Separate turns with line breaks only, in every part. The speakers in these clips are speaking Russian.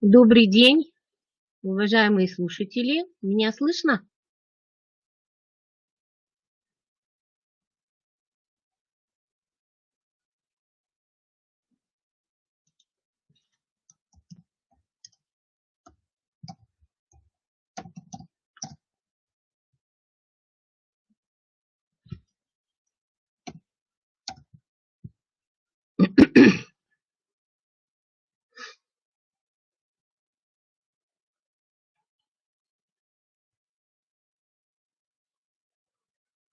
Добрый день, уважаемые слушатели. Меня слышно?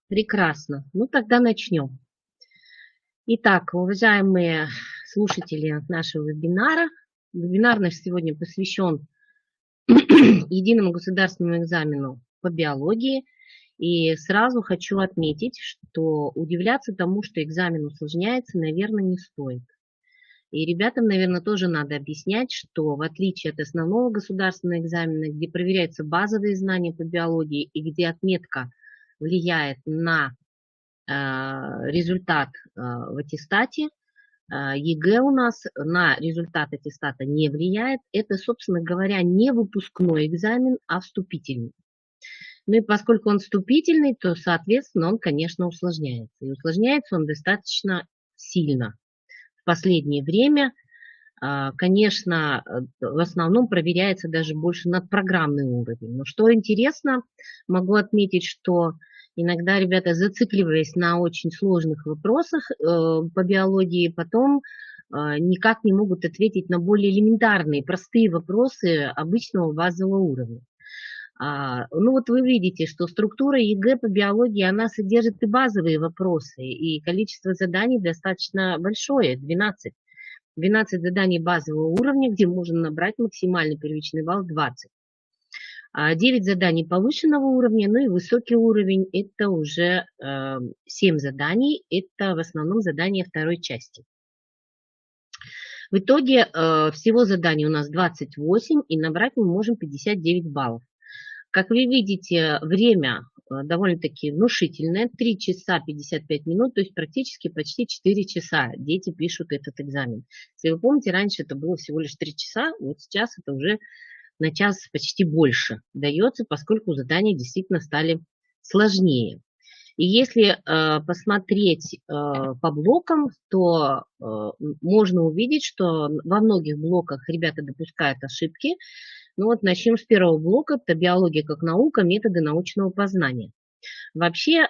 Прекрасно. Ну, тогда начнем. Итак, уважаемые слушатели нашего вебинара, вебинар наш сегодня посвящен единому государственному экзамену по биологии. И сразу хочу отметить, что удивляться тому, что экзамен усложняется, наверное, не стоит. И ребятам, наверное, тоже надо объяснять, что в отличие от основного государственного экзамена, где проверяются базовые знания по биологии и где отметка влияет на результат в аттестате, ЕГЭ у нас на результат аттестата не влияет. Это, собственно говоря, не выпускной экзамен, а вступительный. Ну и поскольку он вступительный, то, соответственно, он, конечно, усложняется. И усложняется он достаточно сильно. В последнее время, конечно, в основном проверяется даже больше надпрограммный уровень. Но что интересно, могу отметить, что иногда ребята, зацикливаясь на очень сложных вопросах по биологии, потом никак не могут ответить на более элементарные, простые вопросы обычного базового уровня. Ну вот вы видите, что структура ЕГЭ по биологии, она содержит и базовые вопросы, и количество заданий достаточно большое, 12. 12 заданий базового уровня, где можно набрать максимальный первичный балл 20. 9 заданий повышенного уровня, ну и высокий уровень, это уже 7 заданий, это в основном задания второй части. В итоге всего заданий у нас 28, и набрать мы можем 59 баллов. Как вы видите, время довольно-таки внушительное, 3 часа 55 минут, то есть практически почти 4 часа дети пишут этот экзамен. Если вы помните, раньше это было всего лишь 3 часа, вот сейчас это уже на час почти больше дается, поскольку задания действительно стали сложнее. И если посмотреть по блокам, то можно увидеть, что во многих блоках ребята допускают ошибки. Ну вот начнем с первого блока, это биология как наука, методы научного познания. Вообще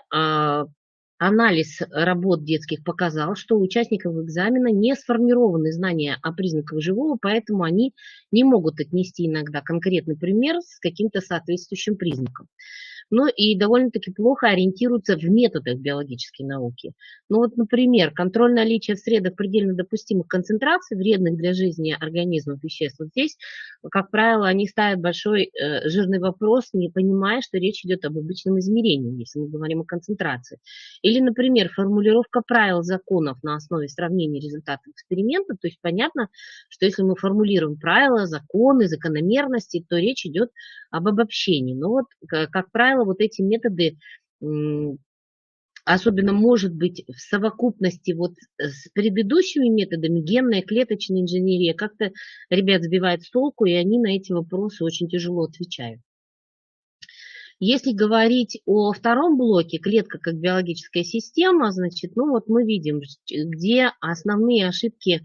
анализ работ детских показал, что у участников экзамена не сформированы знания о признаках живого, поэтому они не могут отнести иногда конкретный пример с каким-то соответствующим признаком. Ну и довольно-таки плохо ориентируются в методах биологической науки. Ну вот, например, контроль наличия в средах предельно допустимых концентраций вредных для жизни организмов веществ. Вот здесь, как правило, они ставят большой жирный вопрос, не понимая, что речь идет об обычном измерении, если мы говорим о концентрации. Или, например, формулировка правил законов на основе сравнения результатов эксперимента. То есть понятно, что если мы формулируем правила, законы, закономерности, то речь идет об обобщении. Но вот, как правило, вот эти методы, особенно, может быть, в совокупности вот с предыдущими методами, генная, клеточная инженерия, как-то ребят сбивает с толку, и они на эти вопросы очень тяжело отвечают. Если говорить о втором блоке, клетка как биологическая система, значит, ну вот мы видим, где основные ошибки,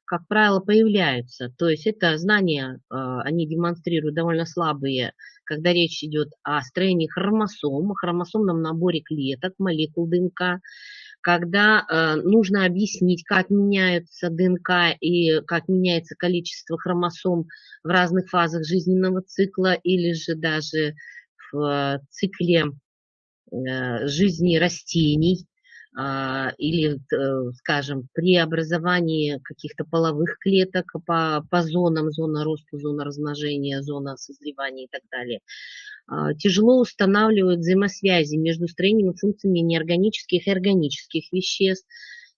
как правило, появляются. То есть это знания, они демонстрируют довольно слабые, когда речь идет о строении хромосом, о хромосомном наборе клеток, молекул ДНК, когда нужно объяснить, как меняется ДНК и как меняется количество хромосом в разных фазах жизненного цикла или же даже в цикле жизни растений или, скажем, при образовании каких-то половых клеток по зонам, зона роста, зона размножения, зона созревания и так далее. Тяжело устанавливают взаимосвязи между строением и функциями неорганических и органических веществ.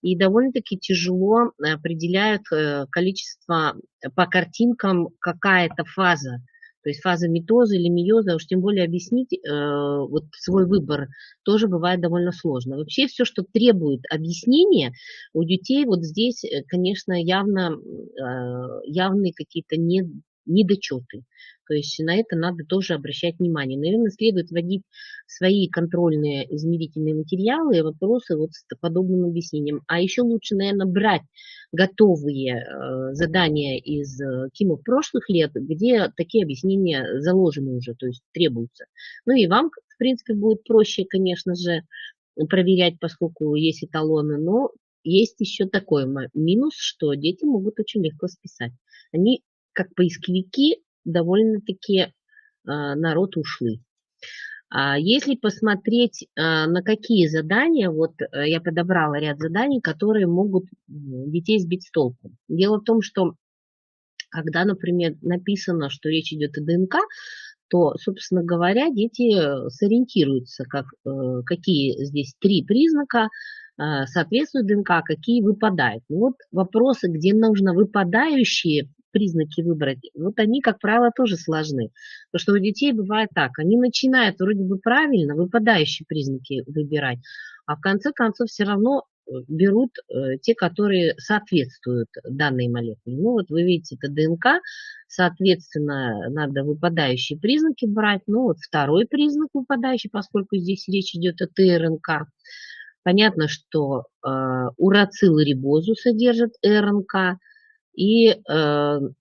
И довольно-таки тяжело определяют количество по картинкам, какая-то фаза. То есть фаза митоза или мейоза, уж тем более объяснить вот свой выбор тоже бывает довольно сложно. Вообще все, что требует объяснения у детей, вот здесь, конечно, явные какие-то недочеты. То есть на это надо тоже обращать внимание. Наверное, следует вводить свои контрольные измерительные материалы и вопросы вот с подобным объяснением. А еще лучше, наверное, брать готовые задания из КИМов прошлых лет, где такие объяснения заложены уже, то есть требуются. Ну и вам, в принципе, будет проще, конечно же, проверять, поскольку есть эталоны, но есть еще такой минус, что дети могут очень легко списать. Они, как поисковики, довольно-таки народ ушлый. А если посмотреть, на какие задания, вот я подобрала ряд заданий, которые могут детей сбить с толку. Дело в том, что когда, например, написано, что речь идет о ДНК, то, собственно говоря, дети сориентируются, какие здесь три признака соответствуют ДНК, а какие выпадают. Ну вот вопросы, где нужно выпадающие признаки выбрать, вот они, как правило, тоже сложны. Потому что у детей бывает так, они начинают вроде бы правильно выпадающие признаки выбирать, а в конце концов все равно берут те, которые соответствуют данной молекуле. Ну вот вы видите, это ДНК, соответственно, надо выпадающие признаки брать. Ну вот второй признак выпадающий, поскольку здесь речь идет о ТРНК. Понятно, что урацилы рибозу содержат РНК, и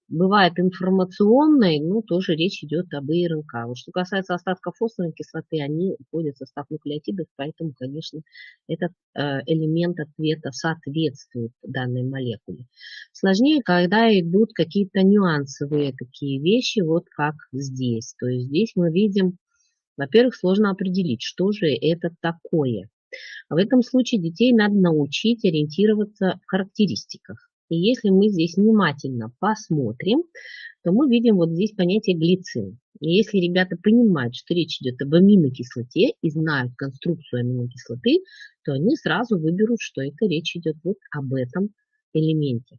бывает информационной, ну, тоже речь идет об ИРНК. Вот что касается остатков фосфорной кислоты, они входят в состав нуклеотидов, поэтому, конечно, этот элемент ответа соответствует данной молекуле. Сложнее, когда идут какие-то нюансовые такие вещи, вот как здесь. То есть здесь мы видим, во-первых, сложно определить, что же это такое. В этом случае детей надо научить ориентироваться в характеристиках. И если мы здесь внимательно посмотрим, то мы видим вот здесь понятие глицин. И если ребята понимают, что речь идет об аминокислоте и знают конструкцию аминокислоты, то они сразу выберут, что это речь идет вот об этом элементе.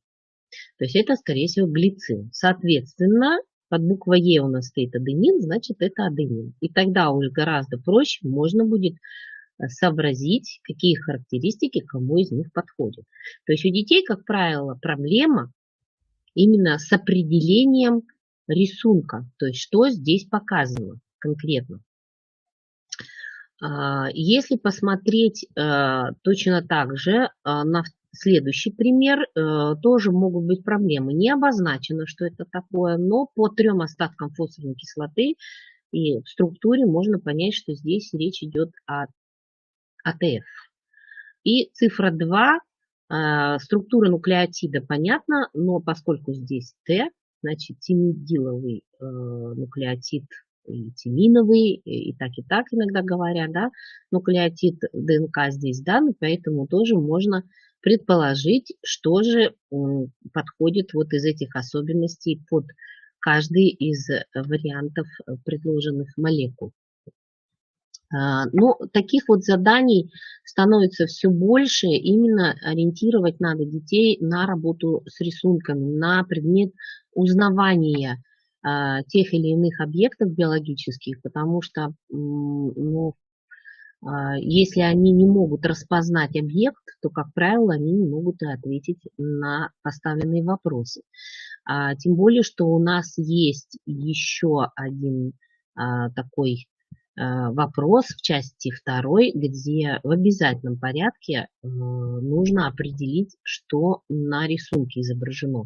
То есть это, скорее всего, глицин. Соответственно, под буквой Е у нас стоит аденин, значит, это аденин. И тогда уже гораздо проще можно будет сообразить, какие характеристики кому из них подходят. То есть у детей, как правило, проблема именно с определением рисунка, то есть что здесь показано конкретно. Если посмотреть точно так же на следующий пример, тоже могут быть проблемы. Не обозначено, что это такое, но по 3 остаткам фосфорной кислоты и в структуре можно понять, что здесь речь идет о АТФ. И цифра 2, структура нуклеотида понятна, но поскольку здесь Т, значит тимидиловый нуклеотид и тиминовый, и так иногда говорят, да, нуклеотид ДНК здесь дан, поэтому тоже можно предположить, что же подходит вот из этих особенностей под каждый из вариантов предложенных молекул. Но таких вот заданий становится все больше. Именно ориентировать надо детей на работу с рисунками, на предмет узнавания тех или иных объектов биологических, потому что ну, если они не могут распознать объект, то, как правило, они не могут и ответить на поставленные вопросы. Тем более, что у нас есть еще один такой вопрос в части 2, где в обязательном порядке нужно определить, что на рисунке изображено.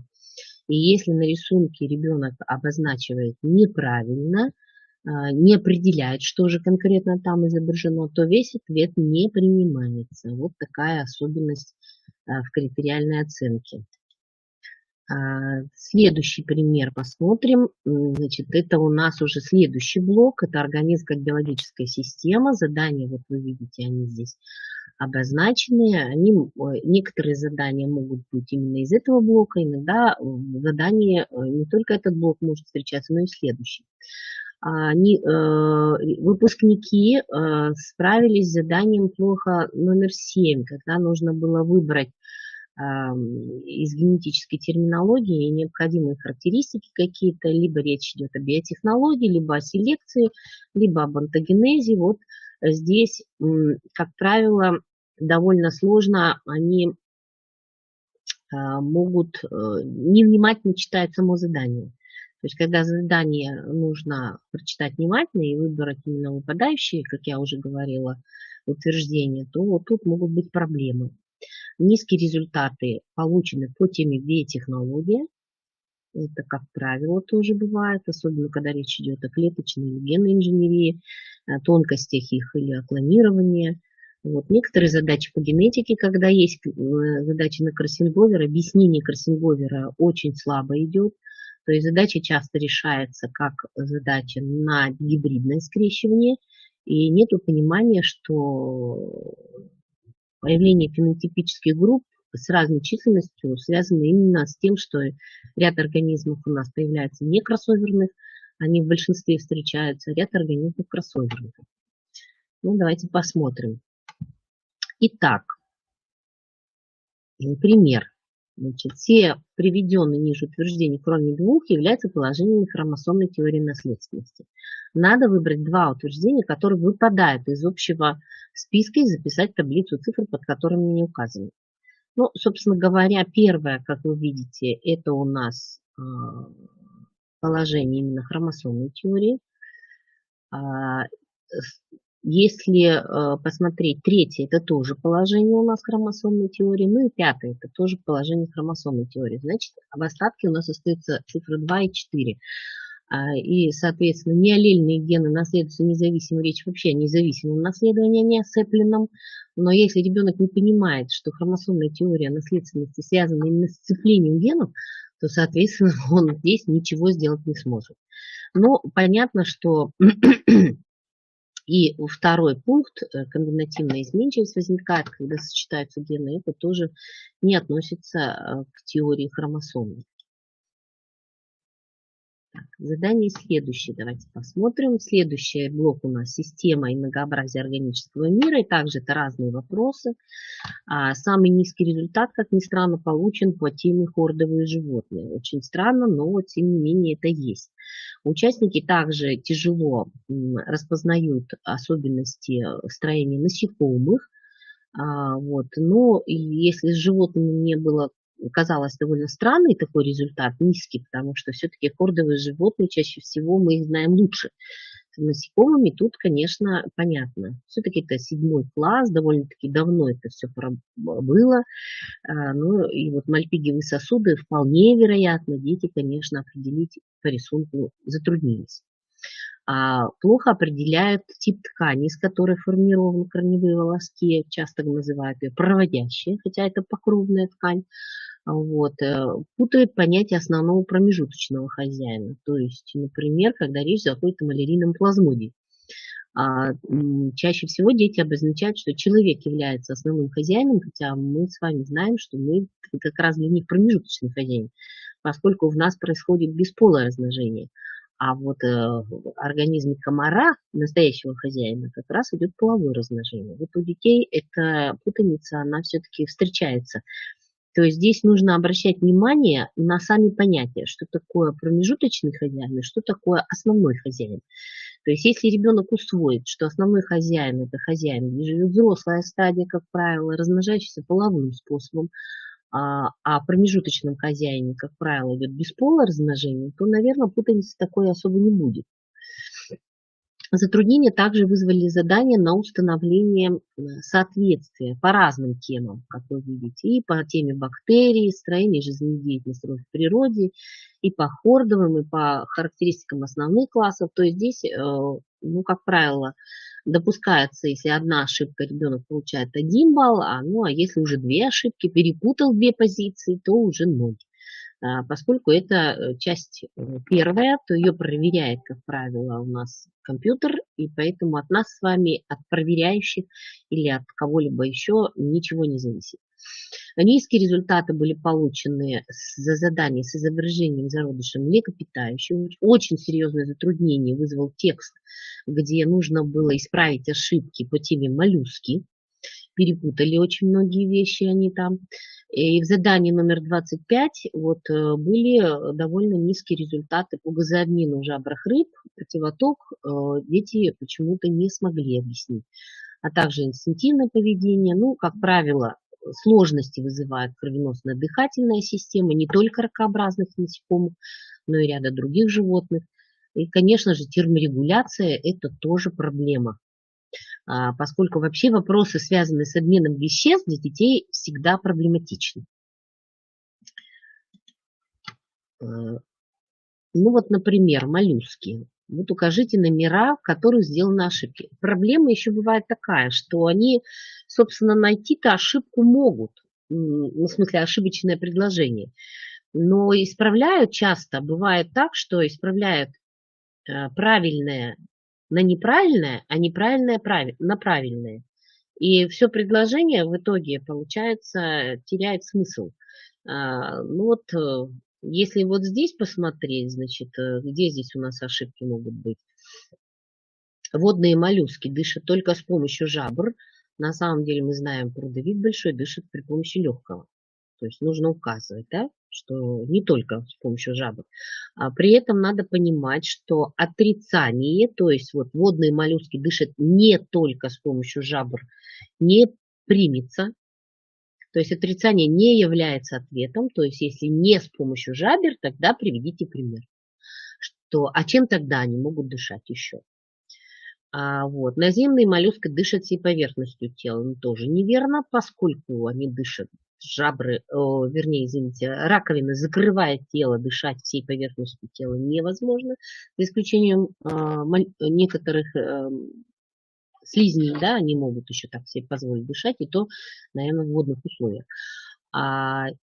И если на рисунке ребенок обозначивает неправильно, не определяет, что же конкретно там изображено, то весь ответ не принимается. Вот такая особенность в критериальной оценке. Следующий пример посмотрим. Значит, это у нас уже следующий блок. Это организм как биологическая система. Задания, вот вы видите, они здесь обозначены. Некоторые задания могут быть именно из этого блока. Иногда задания не только этот блок может встречаться, но и следующий. Выпускники справились с заданием плохо номер 7, когда нужно было выбрать из генетической терминологии необходимые характеристики какие-то, либо речь идет о биотехнологии, либо о селекции, либо об онтогенезе. Вот здесь, как правило, довольно сложно, они могут невнимательно читать само задание. То есть, когда задание нужно прочитать внимательно и выбрать именно выпадающие, как я уже говорила, утверждения, то вот тут могут быть проблемы. Низкие результаты получены по теме биотехнология. Это, как правило, тоже бывает, особенно когда речь идет о клеточной или генной инженерии, о тонкостях их или о клонировании. Вот. Некоторые задачи по генетике, когда есть задачи на кроссинговер, объяснение кроссинговера очень слабо идет. То есть задача часто решается как задача на гибридное скрещивание, и нет понимания, что появление фенотипических групп с разной численностью связано именно с тем, что ряд организмов у нас появляется не кроссоверных, они в большинстве встречаются, ряд организмов кроссоверных. Ну, давайте посмотрим. Итак, пример. Значит, все приведенные ниже утверждения, кроме двух, являются положениями хромосомной теории наследственности. Надо выбрать два утверждения, которые выпадают из общего списка, и записать таблицу цифр, под которыми они указаны. Ну, собственно говоря, первое, как вы видите, это у нас положение именно хромосомной теории. Если посмотреть, третье, это тоже положение у нас хромосомной теории, ну и пятое, это тоже положение хромосомной теории. Значит, в остатке у нас остаются цифры 2 и 4. И, соответственно, неаллельные гены наследуются независимо, речь вообще о независимом наследовании, а не о сцепленном. Но если ребенок не понимает, что хромосомная теория наследственности связана именно с сцеплением генов, то, соответственно, он здесь ничего сделать не сможет. Но понятно, что и второй пункт, комбинативная изменчивость возникает, когда сочетаются гены, это тоже не относится к теории хромосомной. Так, задание следующее, давайте посмотрим. Следующий блок у нас система и многообразие органического мира, и также это разные вопросы. Самый низкий результат, как ни странно, получен по теме хордовые животные. Очень странно, но тем не менее это есть. Участники также тяжело распознают особенности строения насекомых. Вот. Но если с животными не было, казалось довольно странный такой результат, низкий, потому что все-таки хордовые животные, чаще всего мы их знаем лучше. С насекомыми тут, конечно, понятно. Все-таки это 7 класс, довольно-таки давно это все было. Ну и вот мальпигиевые сосуды вполне вероятно, дети, конечно, определить по рисунку затруднились. Плохо определяют тип ткани, из которой формированы корневые волоски, часто называют ее проводящие, хотя это покровная ткань. Вот. Путают понятие основного промежуточного хозяина. То есть, например, когда речь заходит о малярийном плазмодии. Чаще всего дети обозначают, что человек является основным хозяином, хотя мы с вами знаем, что мы как раз для них промежуточный хозяин, поскольку в нас происходит бесполое размножение. А вот в организме комара, настоящего хозяина, как раз идет половое размножение. Вот у детей эта путаница, она все-таки встречается. То есть здесь нужно обращать внимание на сами понятия, что такое промежуточный хозяин и что такое основной хозяин. То есть если ребенок усвоит, что основной хозяин – это хозяин, где живет взрослая стадия, как правило, размножающаяся половым способом, а промежуточном хозяине, как правило, идет бесполое размножение, то, наверное, путаницы такой особо не будет. Затруднения также вызвали задания на установление соответствия по разным темам, как вы видите, и по теме бактерий, строения жизнедеятельности в природе, и по хордовым, и по характеристикам основных классов. То есть здесь, ну, как правило, допускается, если одна ошибка, ребенок получает 1 балл, а если уже 2 ошибки, перепутал 2 позиции, то уже 0. Поскольку это часть первая, то ее проверяет, как правило, у нас компьютер, и поэтому от нас с вами, от проверяющих или от кого-либо еще ничего не зависит. Низкие результаты были получены за задание с изображением зародыша млекопитающего. Очень серьезное затруднение вызвал текст, где нужно было исправить ошибки по теме моллюски. Перепутали очень многие вещи они там. И в задании номер 25 были довольно низкие результаты по газообмену жабрах рыб, противоток дети почему-то не смогли объяснить. А также инстинктивное поведение, как правило, сложности вызывает кровеносно-дыхательная система, не только ракообразных насекомых, но и ряда других животных. И, конечно же, терморегуляция – это тоже проблема, поскольку вообще вопросы, связанные с обменом веществ, для детей всегда проблематичны. Ну вот, например, моллюски. Вот укажите номера, в которых сделаны ошибки. Проблема еще бывает такая, что они, собственно, найти-то ошибку могут, ну, в смысле, ошибочное предложение. Но исправляют часто, бывает так, что исправляют правильное на неправильное, а неправильное на правильное. И все предложение в итоге, получается, теряет смысл. Ну вот, если вот здесь посмотреть, значит, где здесь у нас ошибки могут быть? Водные моллюски дышат только с помощью жабр. На самом деле мы знаем, прудовик большой дышит при помощи легкого. То есть нужно указывать, да, что не только с помощью жабр. А при этом надо понимать, что отрицание, то есть вот водные моллюски дышат не только с помощью жабр, не примется. То есть отрицание не является ответом. То есть если не с помощью жабер, тогда приведите пример. А чем тогда они могут дышать еще? Вот. Наземные моллюски дышат всей поверхностью тела. Ну, тоже неверно, поскольку они дышат жабры, вернее, извините, раковина закрывает тело, дышать всей поверхностью тела невозможно, за исключением некоторых слизней, да, они могут еще так себе позволить дышать, и то, наверное, в водных условиях.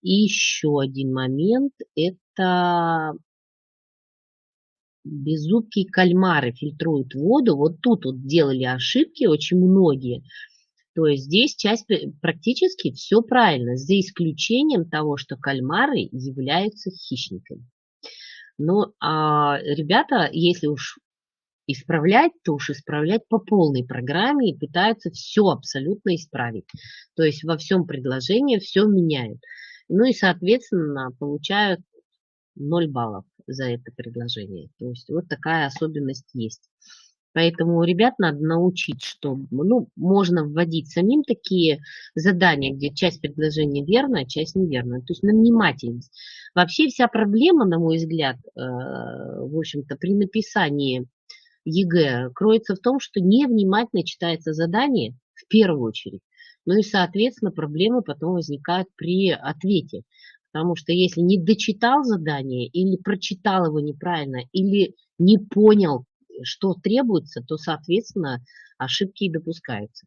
И еще один момент, это беззубкие кальмары фильтруют воду. Вот тут вот делали ошибки очень многие. То есть здесь практически все правильно, за исключением того, что кальмары являются хищниками. Но ребята, если уж исправлять, то уж исправлять по полной программе и пытаются все абсолютно исправить. То есть во всем предложении все меняют. Ну и, соответственно, получают 0 баллов за это предложение. То есть вот такая особенность есть. Поэтому ребят надо научить, что можно вводить самим такие задания, где часть предложения верная, а часть неверная. То есть на внимательность. Вообще вся проблема, на мой взгляд, в общем-то, при написании ЕГЭ кроется в том, что невнимательно читается задание в первую очередь. Ну и, соответственно, проблемы потом возникают при ответе. Потому что если не дочитал задание, или прочитал его неправильно, или не понял, что требуется, то, соответственно, ошибки и допускаются.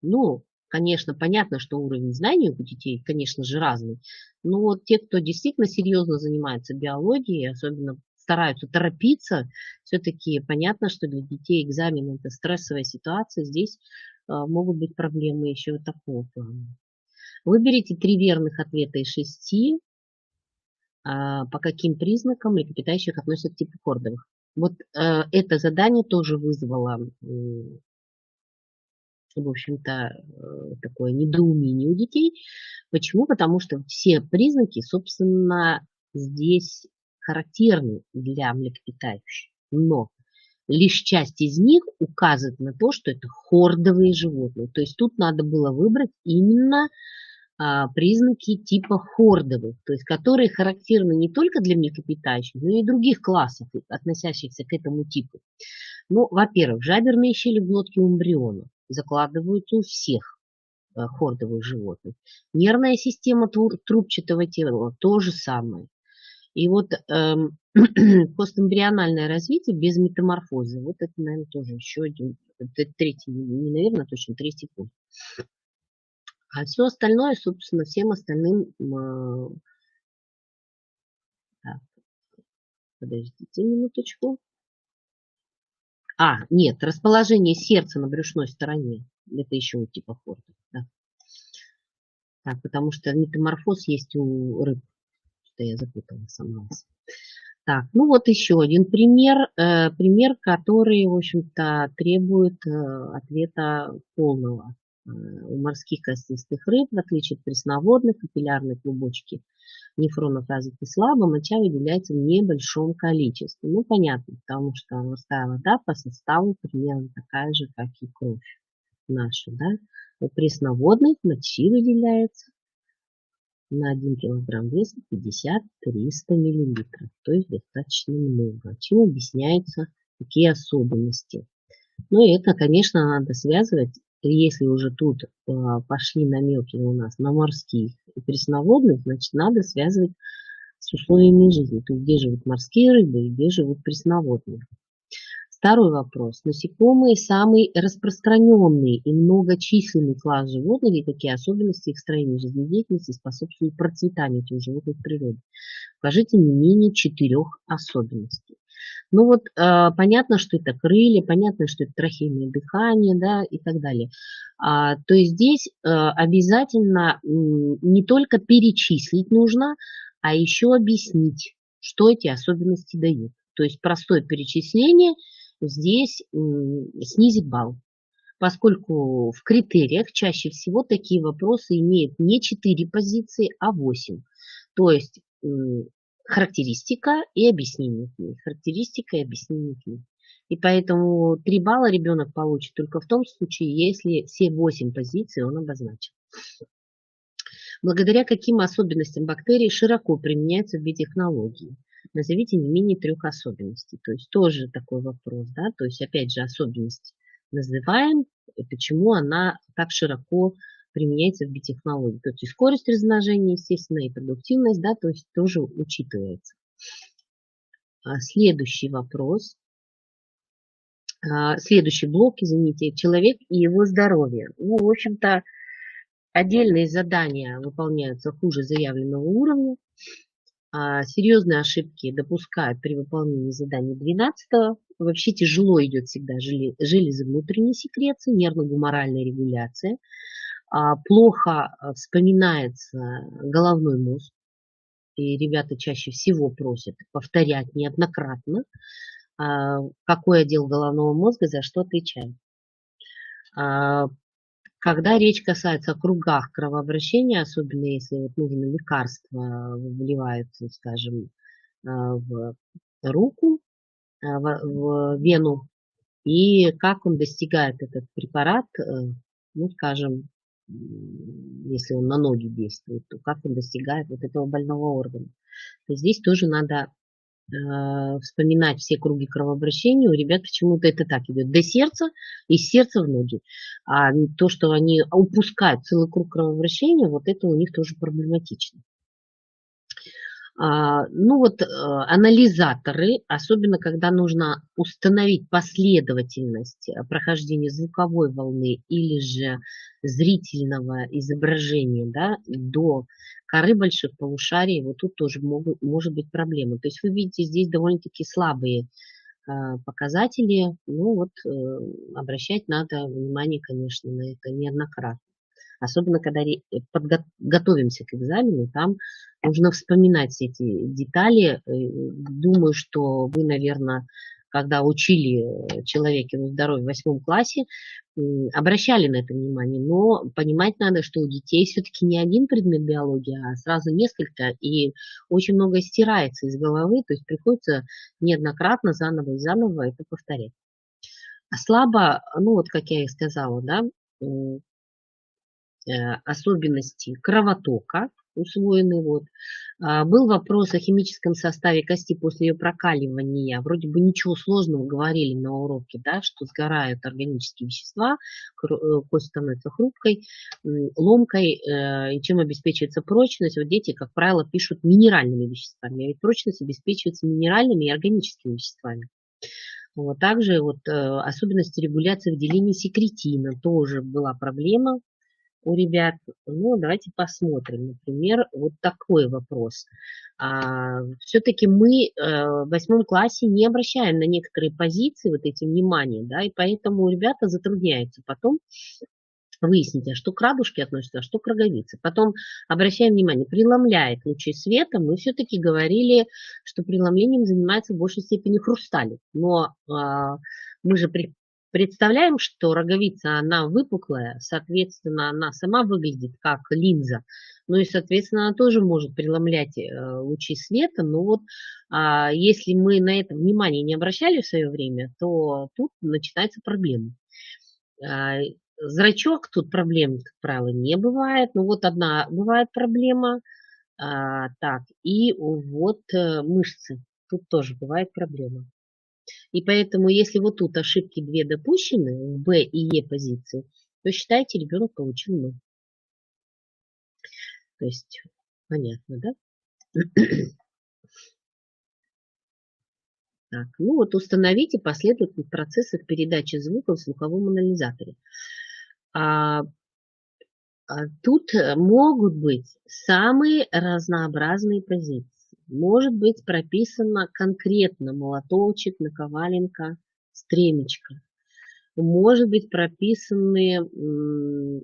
Ну, конечно, понятно, что уровень знаний у детей, конечно же, разный. Но вот те, кто действительно серьезно занимается биологией, особенно стараются торопиться, все-таки понятно, что для детей экзамен – это стрессовая ситуация. Здесь могут быть проблемы еще и такого плана. Выберите 3 верных ответа из 6, по каким признакам млекопитающих относят к типу хордовых. Вот это задание тоже вызвало, в общем-то, такое недоумение у детей. Почему? Потому что все признаки, собственно, здесь характерны для млекопитающих. Но лишь часть из них указывает на то, что это хордовые животные. То есть тут надо было выбрать именно признаки типа хордовых, то есть которые характерны не только для млекопитающих, но и других классов, относящихся к этому типу. Ну, во-первых, жаберные щели в глотке у эмбриона закладываются у всех хордовых животных. Нервная система трубчатого тела то же самое. И вот постэмбриональное развитие без метаморфозы, вот это, наверное, тоже еще один, третий, не наверное, точно третий пункт. А все остальное, собственно, всем остальным... Так, подождите минуточку. Нет, расположение сердца на брюшной стороне. Это еще у типа хордов. Да. Так, потому что метаморфоз есть у рыб. Что я запутала сама. Так, ну вот еще один пример. Пример, который, в общем-то, требует ответа полного. У морских костистых рыб, в отличие от пресноводных, капиллярные клубочки нефронов развиты слабо, моча выделяется в небольшом количестве. Ну, понятно, потому что морская вода по составу примерно такая же, как и кровь наша, да. У пресноводных мочи выделяется на 1 килограмм веса 50-300 миллилитров, то есть достаточно много. Чем объясняются такие особенности? Ну и это, конечно, надо связывать, если уже тут пошли намеки у нас на морских и пресноводных, значит, надо связывать с условиями жизни. То есть где живут морские рыбы и где живут пресноводные. Второй вопрос. Насекомые – самый распространенный и многочисленный класс животных, и какие особенности их строения жизнедеятельности способствуют процветанию этих животных в природе. Покажите не менее 4 особенностей. Ну вот понятно, что это крылья, понятно, что это трахейное дыхание, да, и так далее. То есть здесь обязательно не только перечислить нужно, а еще объяснить, что эти особенности дают. То есть простое перечисление здесь снизит балл, поскольку в критериях чаще всего такие вопросы имеют не 4 позиции, а 8. То есть характеристика и объяснение к ней. Характеристика и объяснение к ней. И поэтому 3 балла ребенок получит только в том случае, если все 8 позиций он обозначил. Благодаря каким особенностям бактерий широко применяются в биотехнологии? Назовите не менее 3 особенностей. То есть тоже такой вопрос, да, то есть опять же особенность называем, и почему она так широко применяется в биотехнологии. То есть и скорость размножения, естественно, и продуктивность, да, то есть тоже учитывается. Следующий вопрос. Следующий блок, извините, человек и его здоровье. Ну, в общем-то, отдельные задания выполняются хуже заявленного уровня. Серьезные ошибки допускают при выполнении заданий 12-го. Вообще тяжело идет всегда железы внутренней секреции, нервно-гуморальная регуляция. Плохо вспоминается головной мозг. И ребята чаще всего просят повторять неоднократно, какой отдел головного мозга за что отвечает. Когда речь касается о кругах кровообращения, особенно если вот нужно лекарства вливаются, скажем, в руку, в вену, и как он достигает этот препарат, ну, скажем, если он на ноги действует, то как он достигает вот этого больного органа. То есть здесь тоже надо вспоминать все круги кровообращения. У ребят почему-то это так идет до сердца, из сердца в ноги. А то, что они упускают целый круг кровообращения, вот это у них тоже проблематично. Ну вот анализаторы, особенно когда нужно установить последовательность прохождения звуковой волны или же зрительного изображения, да, до коры больших полушарий, вот тут тоже может быть проблема. То есть вы видите здесь довольно-таки слабые показатели, ну вот обращать надо внимание, конечно, на это неоднократно. Особенно, когда готовимся к экзамену, там нужно вспоминать все эти детали. Думаю, что вы, наверное, когда учили человека здоровье в 8 классе, обращали на это внимание. Но понимать надо, что у детей все-таки не один предмет биологии, а сразу несколько. И очень многое стирается из головы, то есть приходится неоднократно заново и заново это повторять. А слабо, ну вот как я и сказала, да, особенности кровотока, усвоенный вот. Был вопрос о химическом составе кости после ее прокаливания. Вроде бы ничего сложного говорили на уроке, да, что сгорают органические вещества, кость становится хрупкой, ломкой, и чем обеспечивается прочность. Вот дети, как правило, пишут минеральными веществами, а ведь прочность обеспечивается минеральными и органическими веществами. Вот. Также вот, особенности регуляции выделения секретина тоже была проблема у ребят. Ну, давайте посмотрим. Например, вот такой вопрос. Все-таки мы в 8 классе не обращаем на некоторые позиции вот эти внимания, да, и поэтому ребята затрудняются потом выяснить, а что к радужке относится, а что к роговице. Потом обращаем внимание, преломляет лучи света. Мы все-таки говорили, что преломлением занимается в большей степени хрусталик. Но мы же представляем, что роговица, она выпуклая, соответственно, она сама выглядит как линза. Ну и, соответственно, она тоже может преломлять лучи света. Но вот если мы на это внимание не обращали в свое время, то тут начинается проблема. Зрачок, тут проблем, как правило, не бывает. Но вот одна бывает проблема. Так, и вот мышцы. Тут тоже бывает проблема. И поэтому, если вот тут ошибки две допущены в В и Е позиции, то считайте, ребенок получил 0. То есть, понятно, да? Так, ну вот установите последовательность процессов передачи звука в слуховом анализаторе. Тут могут быть самые разнообразные позиции. Может быть прописано конкретно молоточек, наковаленка, стремечко. Может быть прописаны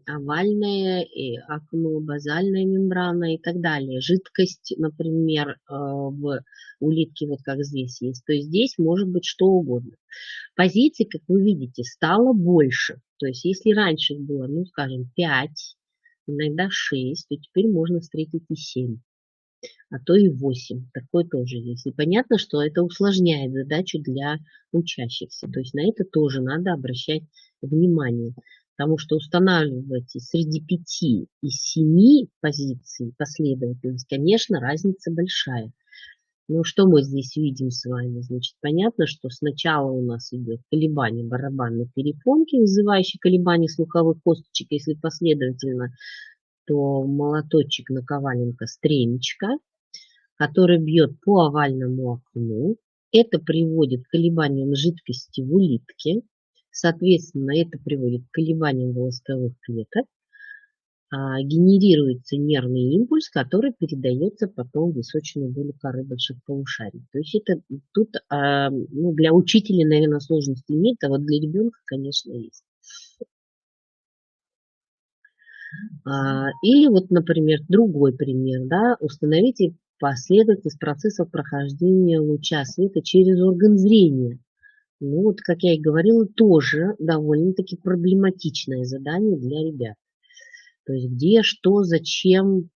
овальное окно, базальная мембрана и так далее. Жидкость, например, в улитке, вот как здесь есть. То есть здесь может быть что угодно. Позиций, как вы видите, стало больше. То есть если раньше было, ну скажем, 5, иногда 6, то теперь можно встретить и 7, а то и 8. Такое тоже есть. И понятно, что это усложняет задачу для учащихся. То есть на это тоже надо обращать внимание. Потому что устанавливать среди 5 и 7 позиций последовательность, конечно, разница большая. Ну, что мы здесь видим с вами? Значит, понятно, что сначала у нас идет колебание барабанной перепонки, вызывающее колебание слуховых косточек, если последовательно, то молоточек, наковаленка, стремечко, который бьет по овальному окну. Это приводит к колебаниям жидкости в улитке. Соответственно, это приводит к колебаниям волосковых клеток. Генерируется нервный импульс, который передается потом в височную долю коры больших полушарий. То есть это тут ну, для учителя, наверное, сложности нет, а вот для ребенка, конечно, есть. Или вот, например, другой пример, да, установите последовательность процессов прохождения луча света через орган зрения. Ну вот, как я и говорила, тоже довольно-таки проблематичное задание для ребят. То есть где, что, зачем.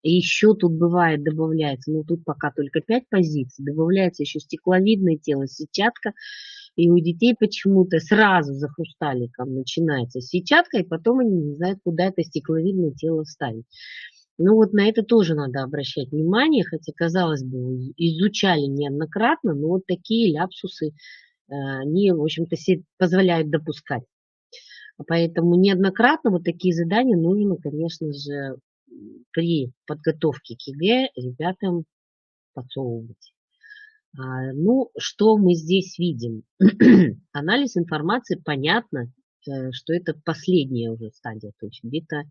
И еще тут бывает, добавляется, ну тут пока только 5 позиций, добавляется еще стекловидное тело, сетчатка. И у детей почему-то сразу за хрусталиком начинается сетчатка, и потом они не знают, куда это стекловидное тело ставить. Ну вот на это тоже надо обращать внимание, хотя, казалось бы, изучали неоднократно, но вот такие ляпсусы, они, в общем-то, себе позволяют допускать. Поэтому неоднократно вот такие задания нужно, конечно же, при подготовке к ЕГЭ ребятам подсовывать. Ну, что мы здесь видим? Анализ информации, понятно, что это последняя уже стадия. То есть где-то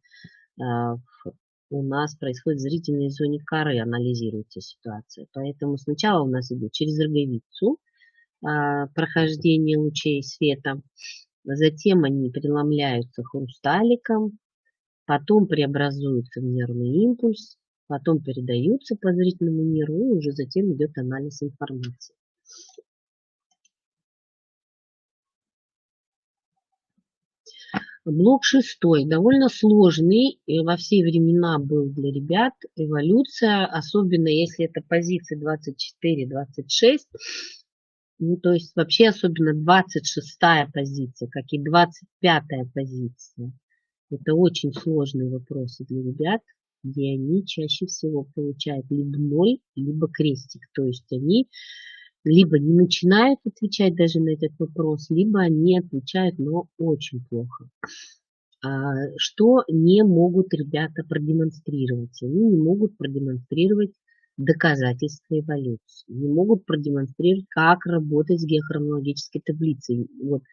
у нас происходит в зрительной зоне коры, анализируется ситуация. Поэтому сначала у нас идет через роговицу прохождение лучей света. Затем они преломляются хрусталиком, потом преобразуются в нервный импульс, потом передаются по зрительному нерву, и уже затем идет анализ информации. Блок 6 довольно сложный, и во все времена был для ребят. Эволюция, особенно если это позиции 24-26, ну, то есть вообще особенно 26-я позиция, как и 25-я позиция. Это очень сложные вопросы для ребят, где они чаще всего получают либо 0, либо крестик. То есть они либо не начинают отвечать даже на этот вопрос, либо они отвечают, но очень плохо. Что не могут ребята продемонстрировать? Они не могут продемонстрировать доказательства эволюции, не могут продемонстрировать, как работать с геохронологической таблицей. Вот,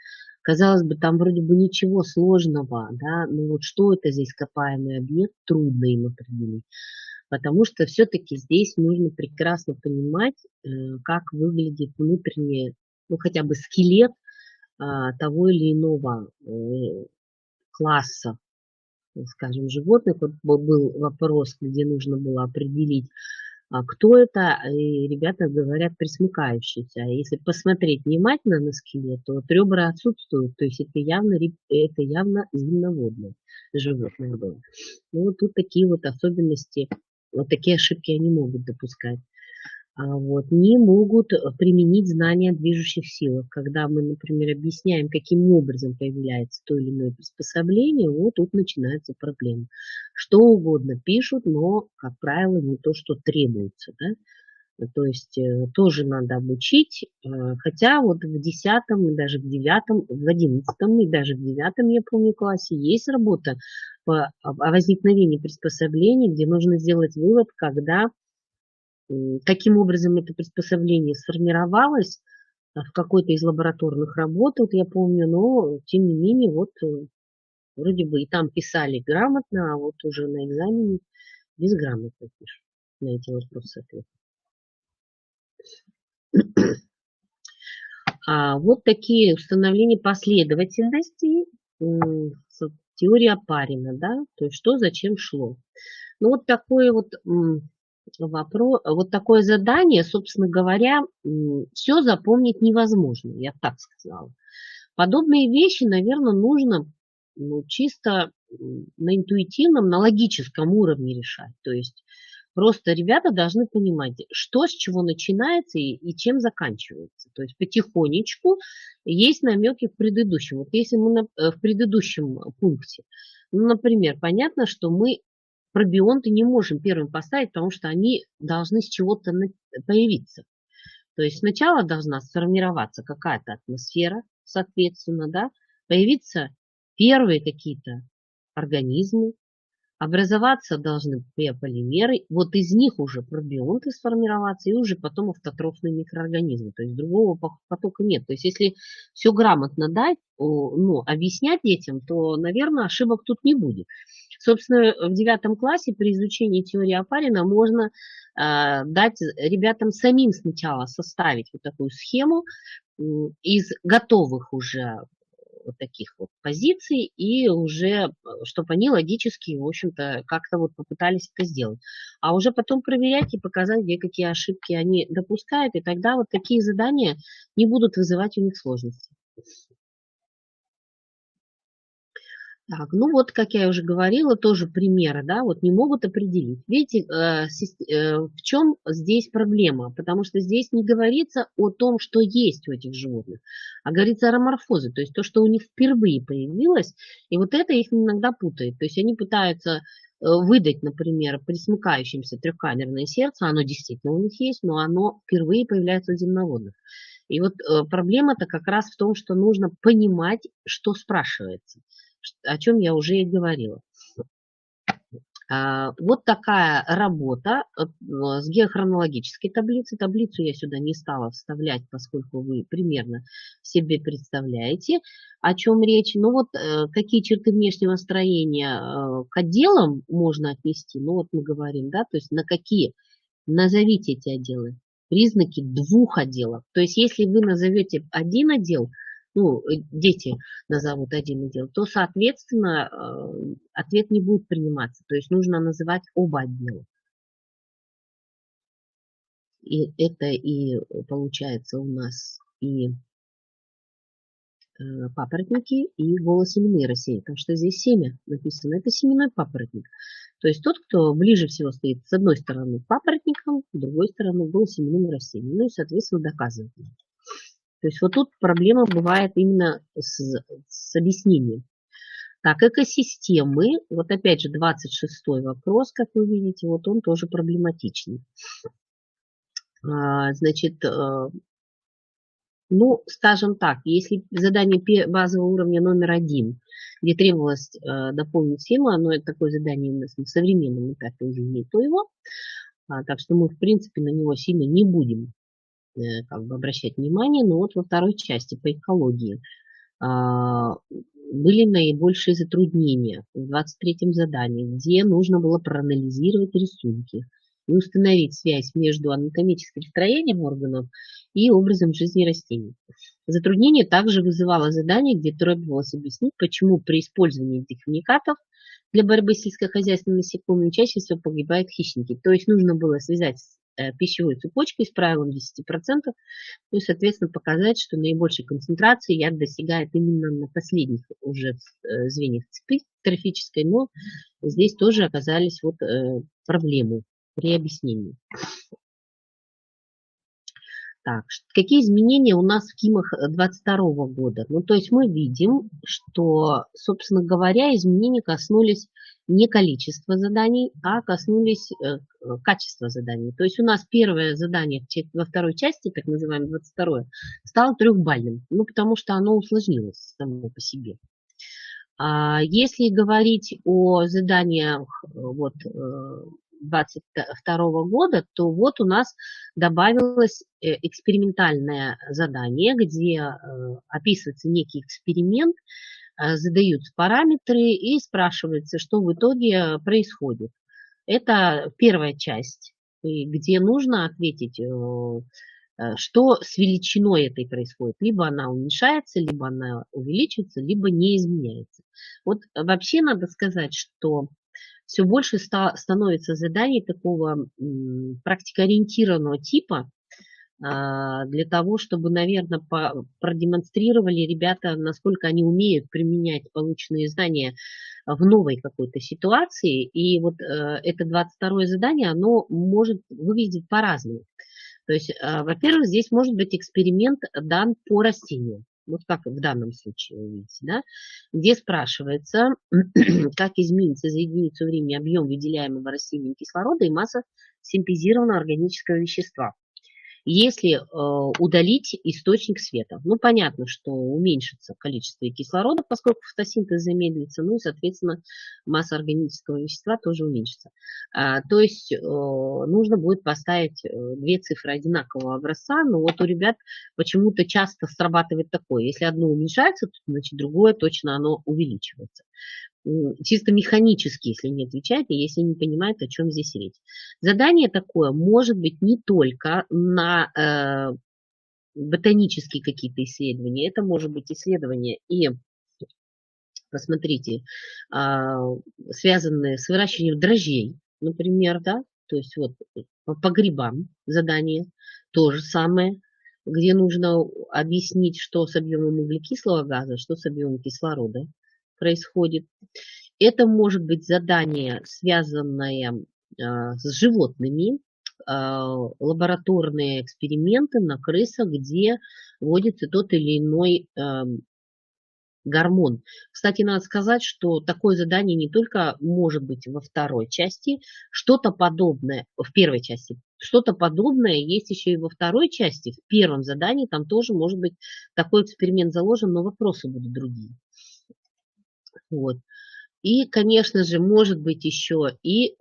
казалось бы, там вроде бы ничего сложного, да, но вот что это за ископаемый объект, трудно им определить. Потому что все-таки здесь нужно прекрасно понимать, как выглядит внутренний, ну хотя бы скелет того или иного класса, скажем, животных. Вот был вопрос, где нужно было определить, кто это, и ребята говорят пресмыкающийся. А если посмотреть внимательно на скелет, то вот ребра отсутствуют, то есть это явно земноводное животное было. Ну вот тут такие вот особенности, вот такие ошибки они могут допускать. вот, не могут применить знания о движущих силах. Когда мы, например, объясняем, каким образом появляется то или иное приспособление, вот тут начинается проблема. Что угодно пишут, но, как правило, не то, что требуется. Да? То есть тоже надо обучить, хотя вот в 10 и даже в 9, в 11 и даже в 9, я помню, классе есть работа по о возникновении приспособлений, где нужно сделать вывод, когда каким образом это приспособление сформировалось в какой-то из лабораторных работ, вот я помню, но тем не менее, вот вроде бы и там писали грамотно, а вот уже на экзамене безграмотно пишут на эти вопросы ответы. Вот такие установления последовательности, теория Апарина, да, то есть что зачем шло. Ну вот такое вот вопрос, вот такое задание, собственно говоря, все запомнить невозможно, я так сказала. Подобные вещи, наверное, нужно чисто на интуитивном, на логическом уровне решать. То есть просто ребята должны понимать, что с чего начинается и чем заканчивается. То есть потихонечку есть намеки в предыдущем. Вот если мы в предыдущем пункте, ну, например, понятно, что мы пробионты не можем первым поставить, потому что они должны с чего-то появиться. То есть сначала должна сформироваться какая-то атмосфера, соответственно, да, появиться первые какие-то организмы, образоваться должны биополимеры, вот из них уже пробионты сформироваться и уже потом автотрофные микроорганизмы. То есть другого потока нет. То есть если все грамотно дать, ну, объяснять детям, то, наверное, ошибок тут не будет. Собственно, в 9 классе при изучении теории Апарина можно дать ребятам самим сначала составить вот такую схему из готовых уже вот таких вот позиций, и уже, чтобы они логически, в общем-то, как-то вот попытались это сделать. А уже потом проверять и показать, где какие ошибки они допускают, и тогда вот такие задания не будут вызывать у них сложности. Так, ну вот, как я уже говорила, тоже примеры, да, вот не могут определить. Видите, в чем здесь проблема? Потому что здесь не говорится о том, что есть у этих животных, а говорится о роморфозе, то есть то, что у них впервые появилось, и вот это их иногда путает. То есть они пытаются выдать, например, пресмыкающимся трехкамерное сердце, оно действительно у них есть, но оно впервые появляется у земноводных. И вот проблема-то как раз в том, что нужно понимать, что спрашивается, о чем я уже и говорила. Вот такая работа с геохронологической таблицей. Таблицу я сюда не стала вставлять, поскольку вы примерно себе представляете, о чем речь. Ну вот какие черты внешнего строения к отделам можно отнести. Ну вот мы говорим, да, то есть на какие. Назовите эти отделы. Признаки 2 отделов. То есть если вы назовете один отдел, ну, дети назовут один отдел, то, соответственно, ответ не будет приниматься. То есть нужно называть оба отдела. И это и получается у нас и папоротники, и голосеменные растения. Потому что здесь семя написано. Это семенной папоротник. То есть тот, кто ближе всего стоит с одной стороны папоротником, с другой стороны голосеменным растением. Ну и, соответственно, доказывает. То есть вот тут проблема бывает именно с объяснением. Так, экосистемы. Вот опять же 26-й вопрос, как вы видите, вот он тоже проблематичный. Значит, ну, скажем так, если задание базового уровня номер 1, где требовалось дополнить схему, оно это такое задание у нас на современном этапе уже нет, то его. Так что мы, в принципе, на него сильно не будем как бы обращать внимание. Но вот во второй части по экологии были наибольшие затруднения в 23-м задании, где нужно было проанализировать рисунки и установить связь между анатомическим строением органов и образом жизни растений. Затруднение также вызывало задание, где требовалось объяснить, почему при использовании этих химикатов для борьбы с сельскохозяйственными насекомыми чаще всего погибают хищники. То есть нужно было связать с пищевой цепочкой с правилом 10%, ну и, соответственно, показать, что наибольшей концентрации яд достигает именно на последних уже звеньях цепи трофической, но здесь тоже оказались вот проблемы при объяснении. Так, какие изменения у нас в КИМах 22 года? Ну, то есть мы видим, что, собственно говоря, изменения коснулись не количества заданий, а коснулись качества заданий. То есть у нас первое задание во второй части, так называемое 22-е, стало трехбальным, ну, потому что оно усложнилось само по себе. А если говорить о заданиях вот, 22 года, то вот у нас добавилось экспериментальное задание, где описывается некий эксперимент, задаются параметры и спрашивается, что в итоге происходит. Это первая часть, где нужно ответить, что с величиной этой происходит. Либо она уменьшается, либо она увеличивается, либо не изменяется. Вот вообще надо сказать, что все больше становится заданий такого практикоориентированного типа, для того, чтобы, наверное, продемонстрировали ребята, насколько они умеют применять полученные знания в новой какой-то ситуации. И вот это 22-е задание, оно может выглядеть по-разному. То есть, во-первых, здесь может быть эксперимент дан по растению. Вот как в данном случае вы видите, да, где спрашивается, как изменится за единицу времени объем выделяемого растением кислорода и масса синтезированного органического вещества, если удалить источник света. Ну, понятно, что уменьшится количество кислорода, поскольку фотосинтез замедлится, ну и, соответственно, масса органического вещества тоже уменьшится. То есть нужно будет поставить две цифры одинакового образца, но вот у ребят почему-то часто срабатывает такое. Если одно уменьшается, то, значит, другое точно оно увеличивается. Чисто механически, если не отвечает, и если не понимает, о чем здесь речь. Задание такое может быть не только на ботанические какие-то исследования, это может быть исследования и, посмотрите, связанные с выращиванием дрожжей, например, да, то есть вот по грибам задание, то же самое, где нужно объяснить, что с объемом углекислого газа, что с объемом кислорода происходит. Это может быть задание, связанное с животными, лабораторные эксперименты на крысах, где вводится тот или иной гормон. Кстати, надо сказать, что такое задание не только может быть во второй части, что-то подобное, в первой части, что-то подобное есть еще и во второй части, в первом задании там тоже может быть такой эксперимент заложен, но вопросы будут другие. Вот. И, конечно же, может быть еще и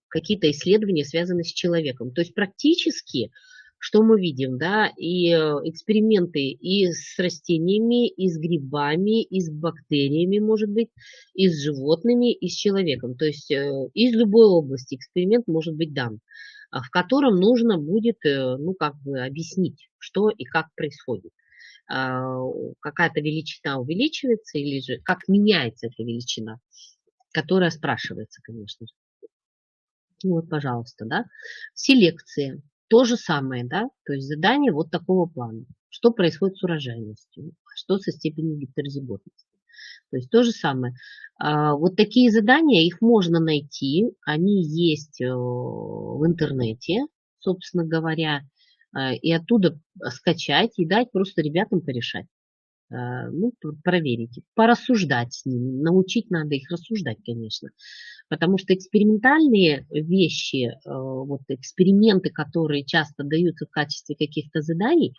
какие-то исследования, связанные с человеком. То есть практически, что мы видим, да, и эксперименты и с растениями, и с грибами, и с бактериями, может быть, и с животными, и с человеком. То есть из любой области эксперимент может быть дан, в котором нужно будет, ну, как бы объяснить, что и как происходит. Какая-то величина увеличивается или же как меняется эта величина, которая спрашивается, конечно же. Вот, пожалуйста, да. Селекция. То же самое, да, то есть задание вот такого плана. Что происходит с урожайностью, что со степенью гетерозиготности. То есть то же самое. Вот такие задания, их можно найти, они есть в интернете, собственно говоря, и оттуда скачать и дать просто ребятам порешать. Ну, проверить, порассуждать с ними. Научить надо их рассуждать, конечно. Потому что экспериментальные вещи, вот эксперименты, которые часто даются в качестве каких-то заданий,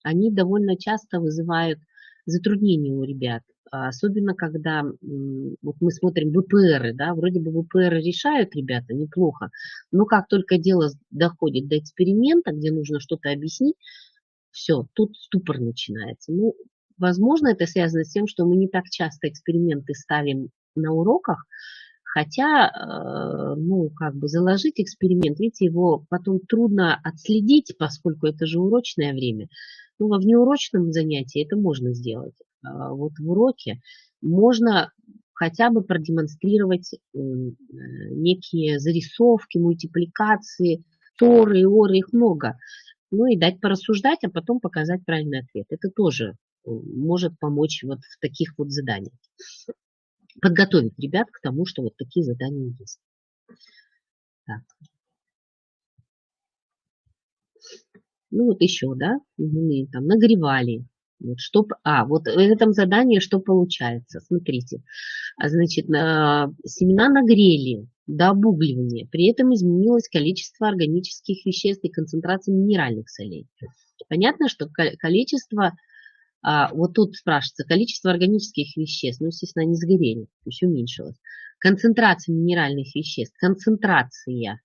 они довольно часто вызывают затруднения у ребят. Особенно, когда вот мы смотрим ВПРы, да, вроде бы ВПРы решают ребята неплохо, но как только дело доходит до эксперимента, где нужно что-то объяснить, все, тут ступор начинается. Ну, возможно, это связано с тем, что мы не так часто эксперименты ставим на уроках, хотя, ну, как бы заложить эксперимент, видите, его потом трудно отследить, поскольку это же урочное время. Ну, во внеурочном занятии это можно сделать. Вот в уроке можно хотя бы продемонстрировать некие зарисовки, мультипликации, торы, иоры, их много. Ну и дать порассуждать, а потом показать правильный ответ. Это тоже может помочь вот в таких вот заданиях. Подготовить ребят к тому, что вот такие задания есть. Так. Ну вот еще, да, там нагревали. Вот, вот в этом задании что получается? Смотрите, значит, семена нагрели до обугливания, при этом изменилось количество органических веществ и концентрация минеральных солей. Понятно, что количество, вот тут спрашивается, количество органических веществ, ну, естественно, они сгорели, то есть уменьшилось. Концентрация минеральных веществ, концентрация.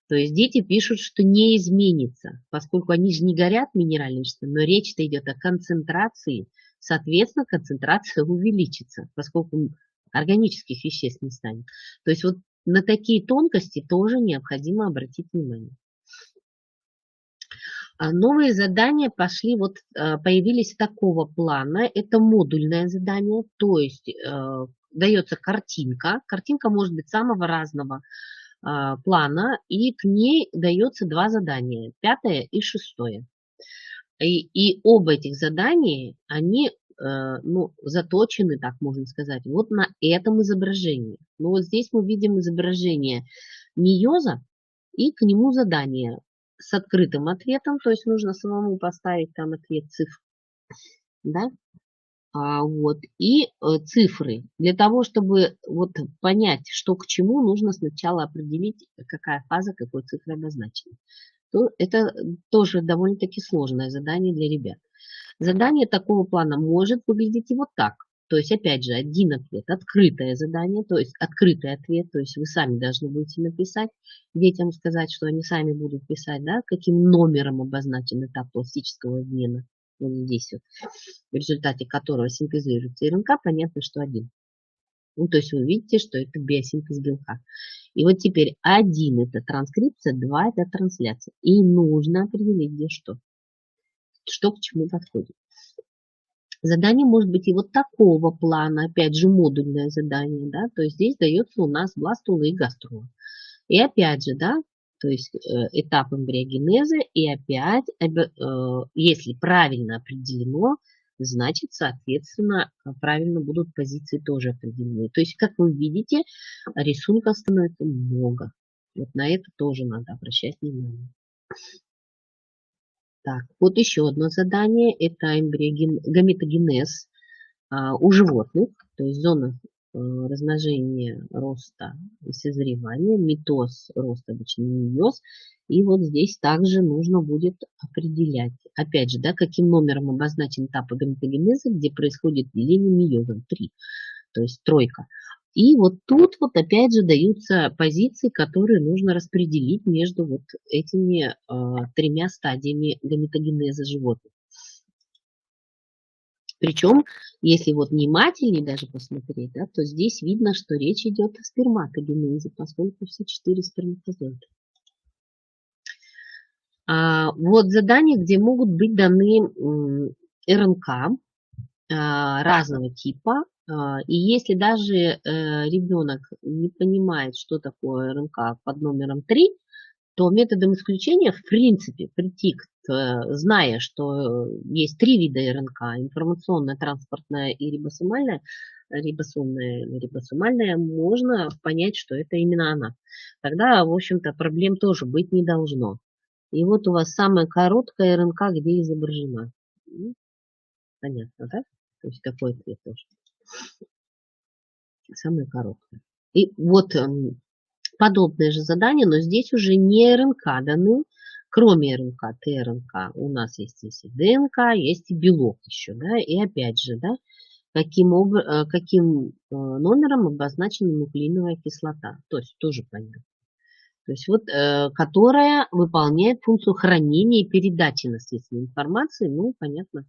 То есть дети пишут, что не изменится, поскольку они же не горят минеральными веществами, но речь-то идет о концентрации, соответственно, концентрация увеличится, поскольку органических веществ не станет. То есть вот на такие тонкости тоже необходимо обратить внимание. Новые задания пошли, вот появились такого плана, это модульное задание, то есть дается картинка, картинка может быть самого разного плана, и к ней дается два задания, 5 и 6. И оба этих задания, они ну, заточены, так можно сказать, вот на этом изображении. Ну вот здесь мы видим изображение мейоза и к нему задание с открытым ответом, то есть нужно самому поставить там ответ цифр, да? Вот, и цифры. Для того, чтобы вот понять, что к чему, нужно сначала определить, какая фаза какой цифры обозначена. То это тоже довольно-таки сложное задание для ребят. Задание такого плана может выглядеть и вот так. То есть, опять же, один ответ, открытое задание, то есть открытый ответ, то есть вы сами должны будете написать, детям сказать, что они сами будут писать, да, каким номером обозначен этап пластического обмена. Вот здесь вот, в результате которого синтезируется РНК, понятно, что один. Ну, то есть вы видите, что это биосинтез белка. И вот теперь 1 это транскрипция, 2 это трансляция. И нужно определить, где что к чему подходит. Задание может быть и вот такого плана, опять же, модульное задание, да, то есть здесь дается у нас бластула и гаструла. И опять же, да, то есть этап эмбриогенеза, и опять, если правильно определено, значит, соответственно, правильно будут позиции тоже определены. То есть, как вы видите, рисунков становится много. Вот на это тоже надо обращать внимание. Так, вот еще одно задание, это гаметогенез у животных, то есть зона размножения, роста и созревания, митоз, рост, обычно мейоз. И вот здесь также нужно будет определять, опять же, да, каким номером обозначен этап гаметогенеза, где происходит деление мейозом 3, то есть тройка. И вот тут вот опять же даются позиции, которые нужно распределить между вот этими тремя стадиями гаметогенеза животных. Причем, если вот внимательнее даже посмотреть, да, то здесь видно, что речь идет о сперматогенезе, поскольку все 4 сперматозоида. Вот задания, где могут быть даны РНК разного типа. И если даже ребенок не понимает, что такое РНК под номером 3, то методом исключения, в принципе, предикт, зная, что есть 3 вида РНК, информационная, транспортная и рибосомальная, рибосомальная, можно понять, что это именно она. Тогда, в общем-то, проблем тоже быть не должно. И вот у вас самая короткая РНК, где изображена. Понятно, да? То есть какой ответ тоже. Самая короткая. И вот подобное же задание, но здесь уже не РНК даны, кроме РНК, ТРНК. У нас есть и ДНК, есть и белок еще, да, и опять же, да, каким номером обозначена нуклеиновая кислота. То есть тоже понятно. То есть вот, которая выполняет функцию хранения и передачи наследственной информации, ну, понятно,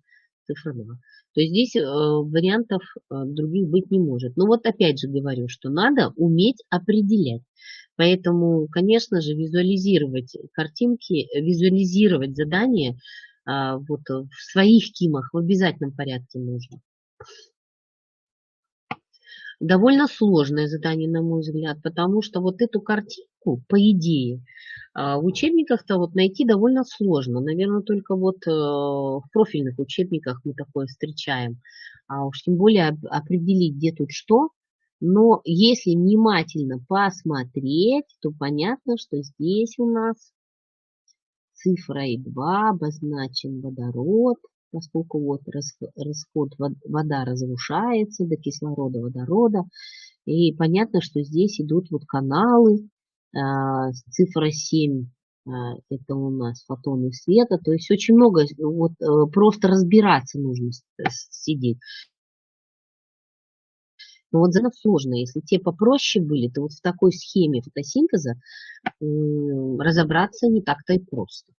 цифра 2. То есть здесь вариантов других быть не может. Но вот опять же говорю, что надо уметь определять. Поэтому, конечно же, визуализировать картинки, визуализировать задания вот в своих кимах в обязательном порядке нужно. Довольно сложное задание, на мой взгляд, потому что вот эту картинку, по идее, в учебниках-то вот найти довольно сложно. Наверное, только вот в профильных учебниках мы такое встречаем. А уж тем более определить, где тут что. Но если внимательно посмотреть, то понятно, что здесь у нас цифрой 2 обозначен водород, поскольку вот расход вода разрушается до кислорода, водорода. И понятно, что здесь идут вот каналы, цифра 7 это у нас фотоны света, то есть очень много, вот просто разбираться нужно сидеть. Но вот задано сложно, если те попроще были, то вот в такой схеме фотосинтеза разобраться не так-то и просто.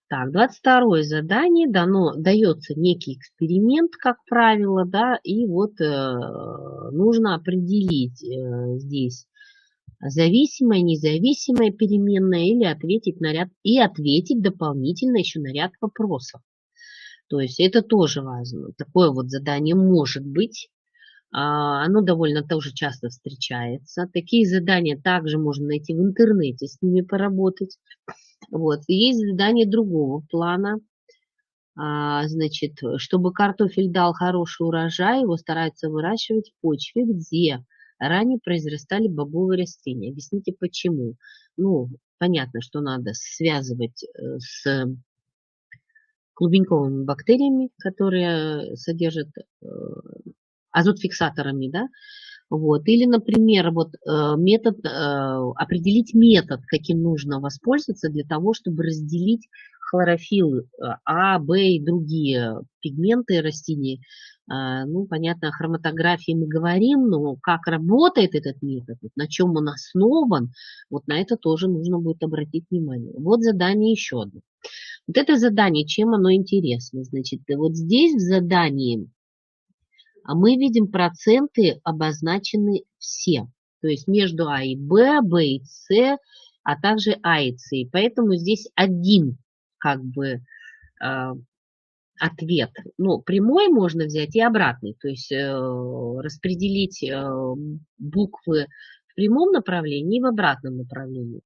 Так, 22 задание дается некий эксперимент, как правило, да, и вот нужно определить здесь зависимая, независимая переменная или ответить дополнительно еще на ряд вопросов. То есть это тоже важно. Такое вот задание может быть. Оно довольно тоже часто встречается. Такие задания также можно найти в интернете, с ними поработать. Вот. И есть задание другого плана. Значит, чтобы картофель дал хороший урожай, его стараются выращивать в почве, где ранее произрастали бобовые растения. Объясните, почему. Ну, понятно, что надо связывать с клубеньковыми бактериями, которые содержат азотфиксаторами, да, вот. Или, например, вот определить метод, каким нужно воспользоваться для того, чтобы разделить хлорофилл А, В и другие пигменты растений. Ну, понятно, о хроматографии мы говорим, но как работает этот метод, вот на чем он основан, вот на это тоже нужно будет обратить внимание. Вот задание еще одно. Вот это задание, чем оно интересно? Значит, вот здесь в задании мы видим проценты обозначены все. То есть между А и Б, Б и С, а также А и С. Поэтому здесь один как бы ответ. Ну, прямой можно взять и обратный. То есть распределить буквы в прямом направлении и в обратном направлении.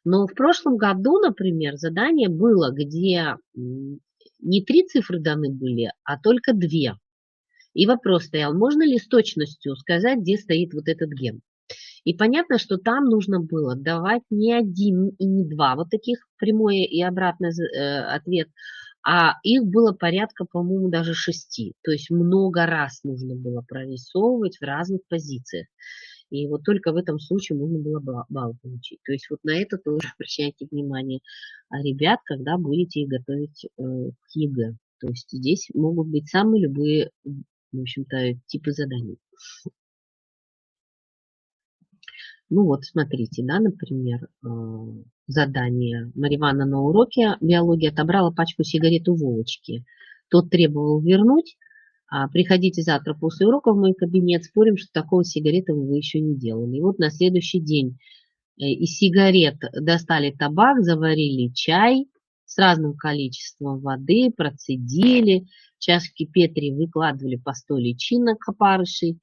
Но в прошлом году, например, задание было, где не 3 цифры даны были, а только 2. И вопрос стоял, можно ли с точностью сказать, где стоит вот этот ген. И понятно, что там нужно было давать не 1 и не 2 вот таких, прямой и обратный ответ, а их было порядка, по-моему, даже 6. То есть много раз нужно было прорисовывать в разных позициях. И вот только в этом случае можно было балл получить. То есть вот на это тоже обращайте внимание, ребят, когда будете их готовить к ЕГЭ. То есть здесь могут быть самые любые, в общем-то, типы заданий. Ну вот, смотрите, да, например, задание. Марья Ивановна на уроке биологии отобрала пачку сигарет у Вовочки. Тот требовал вернуть. Приходите завтра после урока в мой кабинет, спорим, что такого сигареты вы еще не делали. И вот на следующий день из сигарет достали табак, заварили чай с разным количеством воды, процедили, в чашки Петри выкладывали по 100 личинок опарышей,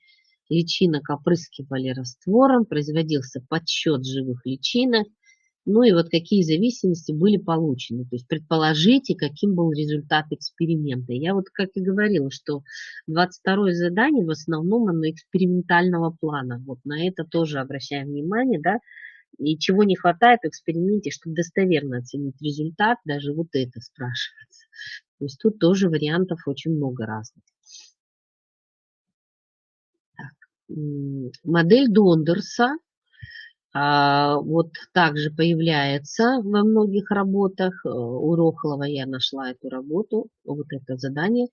личинок опрыскивали раствором, производился подсчет живых личинок. Ну и вот какие зависимости были получены. То есть предположите, каким был результат эксперимента. Я вот как и говорила, что 22 задание в основном оно экспериментального плана. Вот на это тоже обращаем внимание, да. И чего не хватает в эксперименте, чтобы достоверно оценить результат, даже вот это спрашивается. То есть тут тоже вариантов очень много разных. Так. Модель Дондерса вот также появляется во многих работах. У Рохлова я нашла эту работу, вот это задание.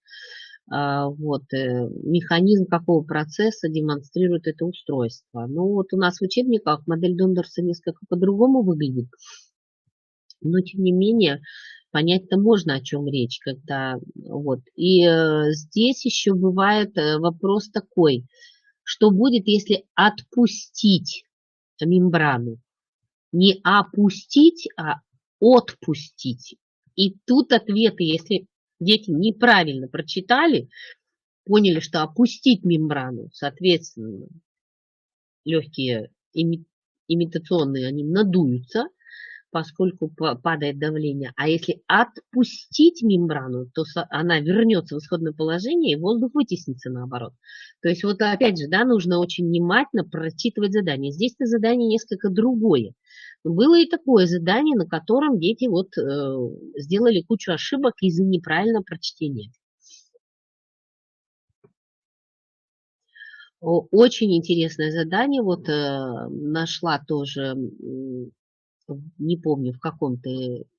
Вот, механизм какого процесса демонстрирует это устройство. Ну вот у нас в учебниках модель Дондерса несколько по-другому выглядит, но тем не менее понять-то можно, о чем речь, когда вот. И здесь еще бывает вопрос такой, что будет, если отпустить мембрану? Не опустить, а отпустить. И тут ответы, если дети неправильно прочитали, поняли, что опустить мембрану, соответственно, легкие имитационные, они надуются, поскольку падает давление. А если отпустить мембрану, то она вернется в исходное положение, и воздух вытеснится наоборот. То есть вот опять же, да, нужно очень внимательно прочитывать задание. Здесь-то задание несколько другое. Было и такое задание, на котором дети вот сделали кучу ошибок из-за неправильного прочтения. Очень интересное задание. Вот нашла тоже, не помню, в каком-то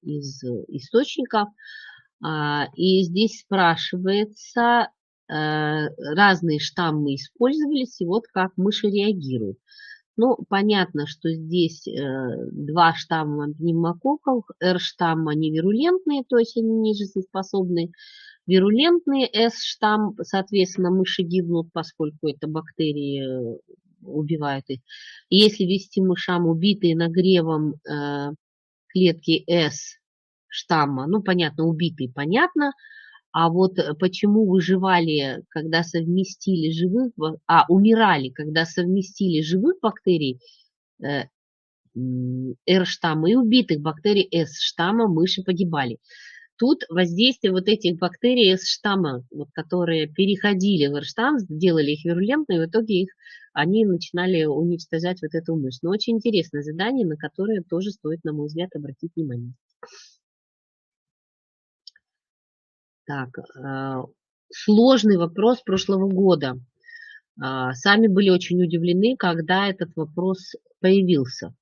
из источников. И здесь спрашивается, разные штаммы использовались, и вот как мыши реагируют. Ну, понятно, что здесь два штамма пневмококков, R-штамм, они вирулентные, то есть они не жизнеспособны. Вирулентные S-штамм, соответственно, мыши гибнут, поскольку это бактерии убивают их. И если ввести мышам убитые нагревом клетки S-штамма, ну, понятно, убитые, понятно, а вот почему выживали, когда совместили живых, умирали, когда совместили живых бактерий R-штамма и убитых бактерий S-штамма, мыши погибали. Тут воздействие вот этих бактерий S-штамма, вот, которые переходили в R-штамм, делали их вирулентными, в итоге они начинали уничтожать вот эту мышь. Но очень интересное задание, на которое тоже стоит, на мой взгляд, обратить внимание. Так, сложный вопрос прошлого года. Сами были очень удивлены, когда этот вопрос появился.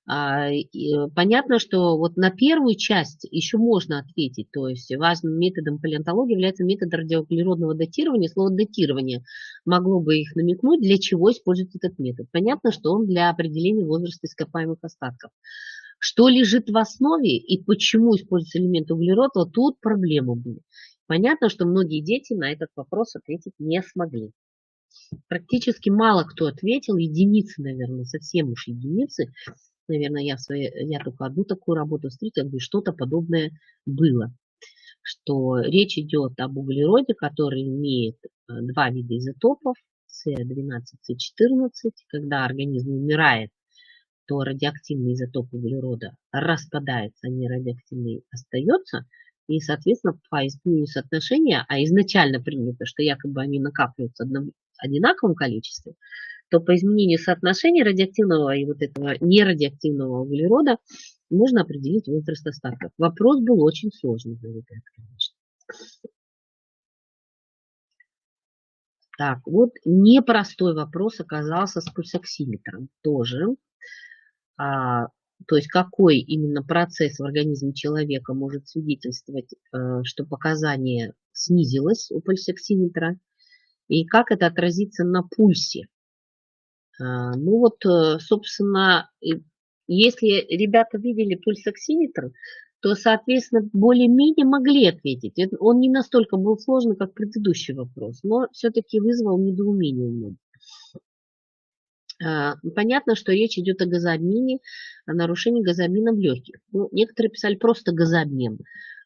Понятно, что вот на первую часть еще можно ответить, то есть важным методом палеонтологии является метод радиоуглеродного датирования. Слово «датирование» могло бы их намекнуть, для чего используется этот метод. Понятно, что он для определения возраста ископаемых остатков. Что лежит в основе и почему используется элемент углерода, вот тут проблемы были. Понятно, что многие дети на этот вопрос ответить не смогли. Практически мало кто ответил, единицы, наверное, совсем уж единицы. Наверное, я только одну такую работу встретила, где что-то подобное было. Что речь идет об углероде, который имеет два вида изотопов, С12, С14. Когда организм умирает, то радиоактивный изотоп углерода распадается, а нерадиоактивный остается. И, соответственно, по изменению соотношения, а изначально принято, что якобы они накапливаются в одинаковом количестве, то по изменению соотношения радиоактивного и вот этого нерадиоактивного углерода можно определить возраст остатков. Вопрос был очень сложный, конечно. Так, вот непростой вопрос оказался с пульсоксиметром тоже. То есть какой именно процесс в организме человека может свидетельствовать, что показание снизилось у пульсоксиметра, и как это отразится на пульсе. Ну вот, собственно, если ребята видели пульсоксиметр, то, соответственно, более-менее могли ответить. Он не настолько был сложный, как предыдущий вопрос, но все-таки вызвал недоумение у многих. Понятно, что речь идет о газообмене, о нарушении газообмена в легких. Ну, некоторые писали просто газообмен,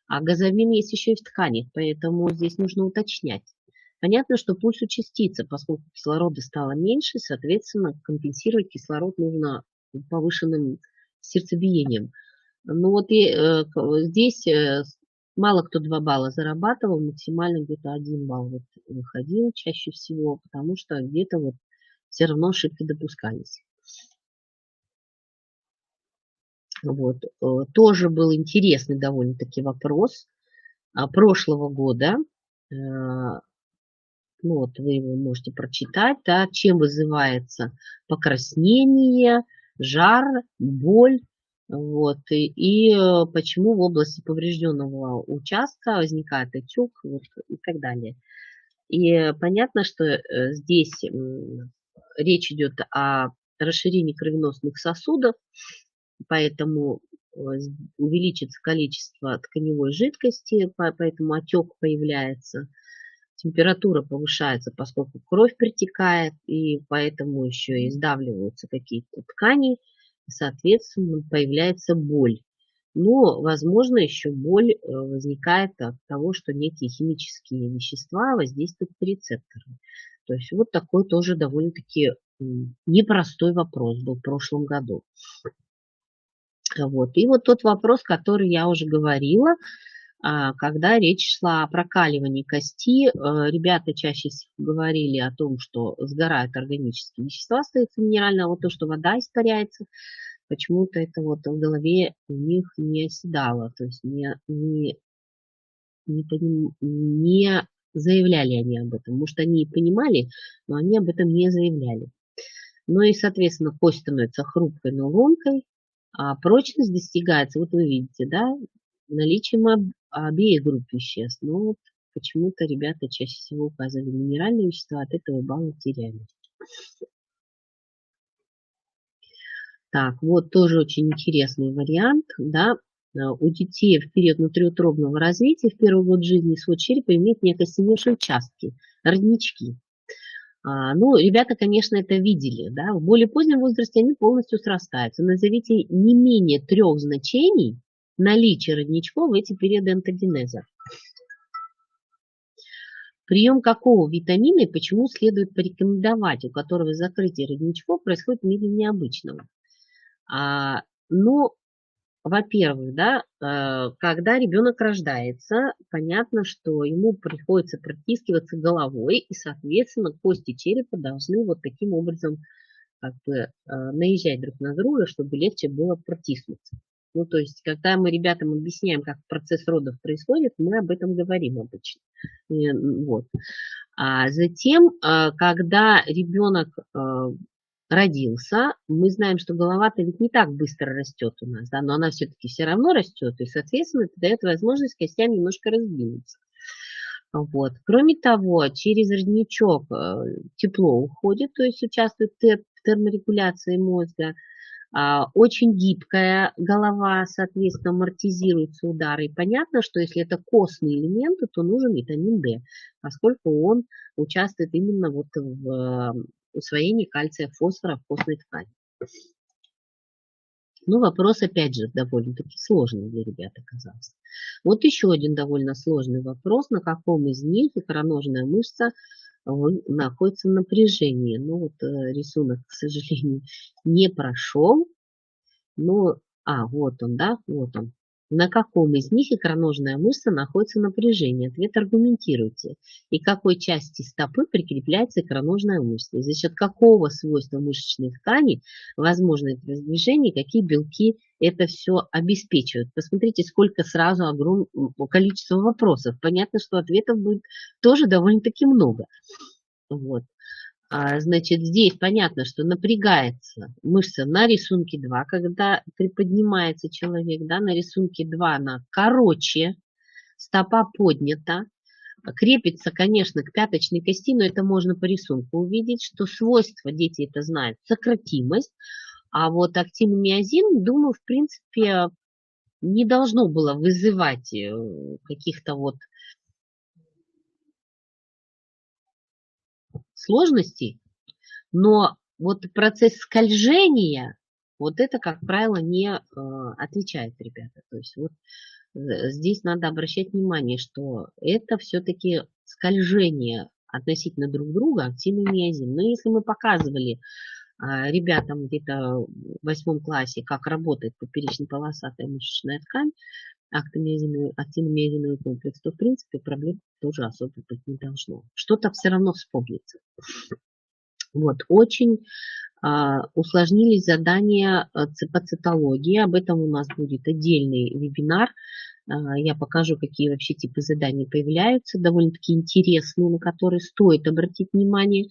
а газообмен есть еще и в тканях, поэтому здесь нужно уточнять. Понятно, что пульс участится, поскольку кислорода стало меньше, соответственно, компенсировать кислород нужно повышенным сердцебиением. Ну вот и здесь мало кто 2 балла зарабатывал, максимально где-то 1 балл вот выходил чаще всего, потому что где-то вот все равно ошибки допускались. Вот. Тоже был интересный довольно-таки вопрос прошлого года. Ну, вот вы его можете прочитать, да, чем вызывается покраснение, жар, боль, вот, и почему в области поврежденного участка возникает отек, вот, и так далее. И понятно, что здесь речь идет о расширении кровеносных сосудов, поэтому увеличится количество тканевой жидкости, поэтому отек появляется. Температура повышается, поскольку кровь притекает, и поэтому еще и сдавливаются какие-то ткани, соответственно, появляется боль. Но, возможно, еще боль возникает от того, что некие химические вещества воздействуют по рецепторам. То есть вот такой тоже довольно-таки непростой вопрос был в прошлом году. Вот. И вот тот вопрос, который я уже говорила, когда речь шла о прокаливании кости, ребята чаще всего говорили о том, что сгорают органические вещества, остается минеральное, а вот то, что вода испаряется, почему-то это вот в голове у них не оседало, то есть не заявляли они об этом. Может, они и понимали, но они об этом не заявляли. Ну и, соответственно, кость становится хрупкой, но ломкой, а прочность достигается, вот вы видите, да, наличием обеих групп веществ. Но вот почему-то ребята чаще всего указывали минеральные вещества, от этого баллы теряли. Так, вот тоже очень интересный вариант, да. У детей в период внутриутробного развития в первый год жизни свод черепа имеет неокостеневшие участки, роднички. Ну, ребята, конечно, это видели, да. В более позднем возрасте они полностью срастаются. Назовите не менее 3 значений наличия родничков в эти периоды онтогенеза. Прием какого витамина и почему следует порекомендовать, у которого закрытие родничков происходит медленнее обычного? Ну, во-первых, да, когда ребенок рождается, понятно, что ему приходится протискиваться головой, и, соответственно, кости черепа должны вот таким образом как бы наезжать друг на друга, чтобы легче было протиснуться. Ну, то есть, когда мы ребятам объясняем, как процесс родов происходит, мы об этом говорим обычно. Вот. А затем, когда ребенок родился, мы знаем, что голова-то ведь не так быстро растет у нас, да, но она все-таки все равно растет, и, соответственно, это дает возможность костям немножко раздвинуться. Вот. Кроме того, через родничок тепло уходит, то есть участвует в терморегуляции мозга. Очень гибкая голова, соответственно, амортизируются удары. И понятно, что если это костные элементы, то нужен витамин D, поскольку он участвует именно вот в усвоении кальция, фосфора в костной ткани. Ну, вопрос, опять же, довольно-таки сложный для ребят оказался. Вот еще один довольно сложный вопрос. На каком из них икроножная мышца находится в напряжении? Ну, вот рисунок, к сожалению, не прошел. Ну, вот он, да, вот он. На каком из них икроножная мышца находится в напряжении? Ответ аргументируйте. И к какой части стопы прикрепляется икроножная мышца? И за счет какого свойства мышечной ткани возможно это движение, какие белки это все обеспечивают? Посмотрите, сколько сразу огромное количество вопросов. Понятно, что ответов будет тоже довольно-таки много. Вот. Значит, здесь понятно, что напрягается мышца на рисунке 2, когда приподнимается человек, да, на рисунке 2 она короче, стопа поднята, крепится, конечно, к пяточной кости, но это можно по рисунку увидеть, что свойства, дети это знают, сократимость, а вот актиномиозин, думаю, в принципе, не должно было вызывать каких-то вот сложностей, но вот процесс скольжения, вот это, как правило, не отличает ребята. То есть вот здесь надо обращать внимание, что это все-таки скольжение относительно друг друга актин и миозин. Но если мы показывали ребятам где-то в 8 классе, как работает поперечно-полосатая мышечная ткань, актиномиозиновый комплекс, то, в принципе, проблем тоже особо быть не должно. Что-то все равно вспомнится. Вот, очень усложнились задания по цитологии. Об этом у нас будет отдельный вебинар. Я покажу, какие вообще типы заданий появляются, довольно-таки интересные, на которые стоит обратить внимание.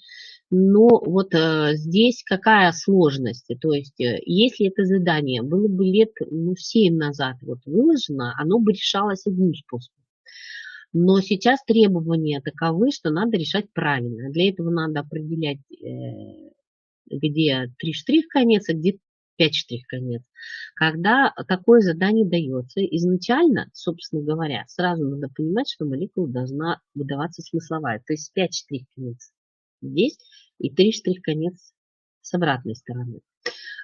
Но вот здесь какая сложность? То есть, если это задание было бы лет 7 назад вот выложено, оно бы решалось одним способом. Но сейчас требования таковы, что надо решать правильно. Для этого надо определять, где 3 штрих-конец, а где 5 штрих-конец. Когда такое задание дается, изначально, собственно говоря, сразу надо понимать, что молекула должна выдаваться смысловая. То есть 5 штрих-конец здесь и 3 штрих-конец с обратной стороны.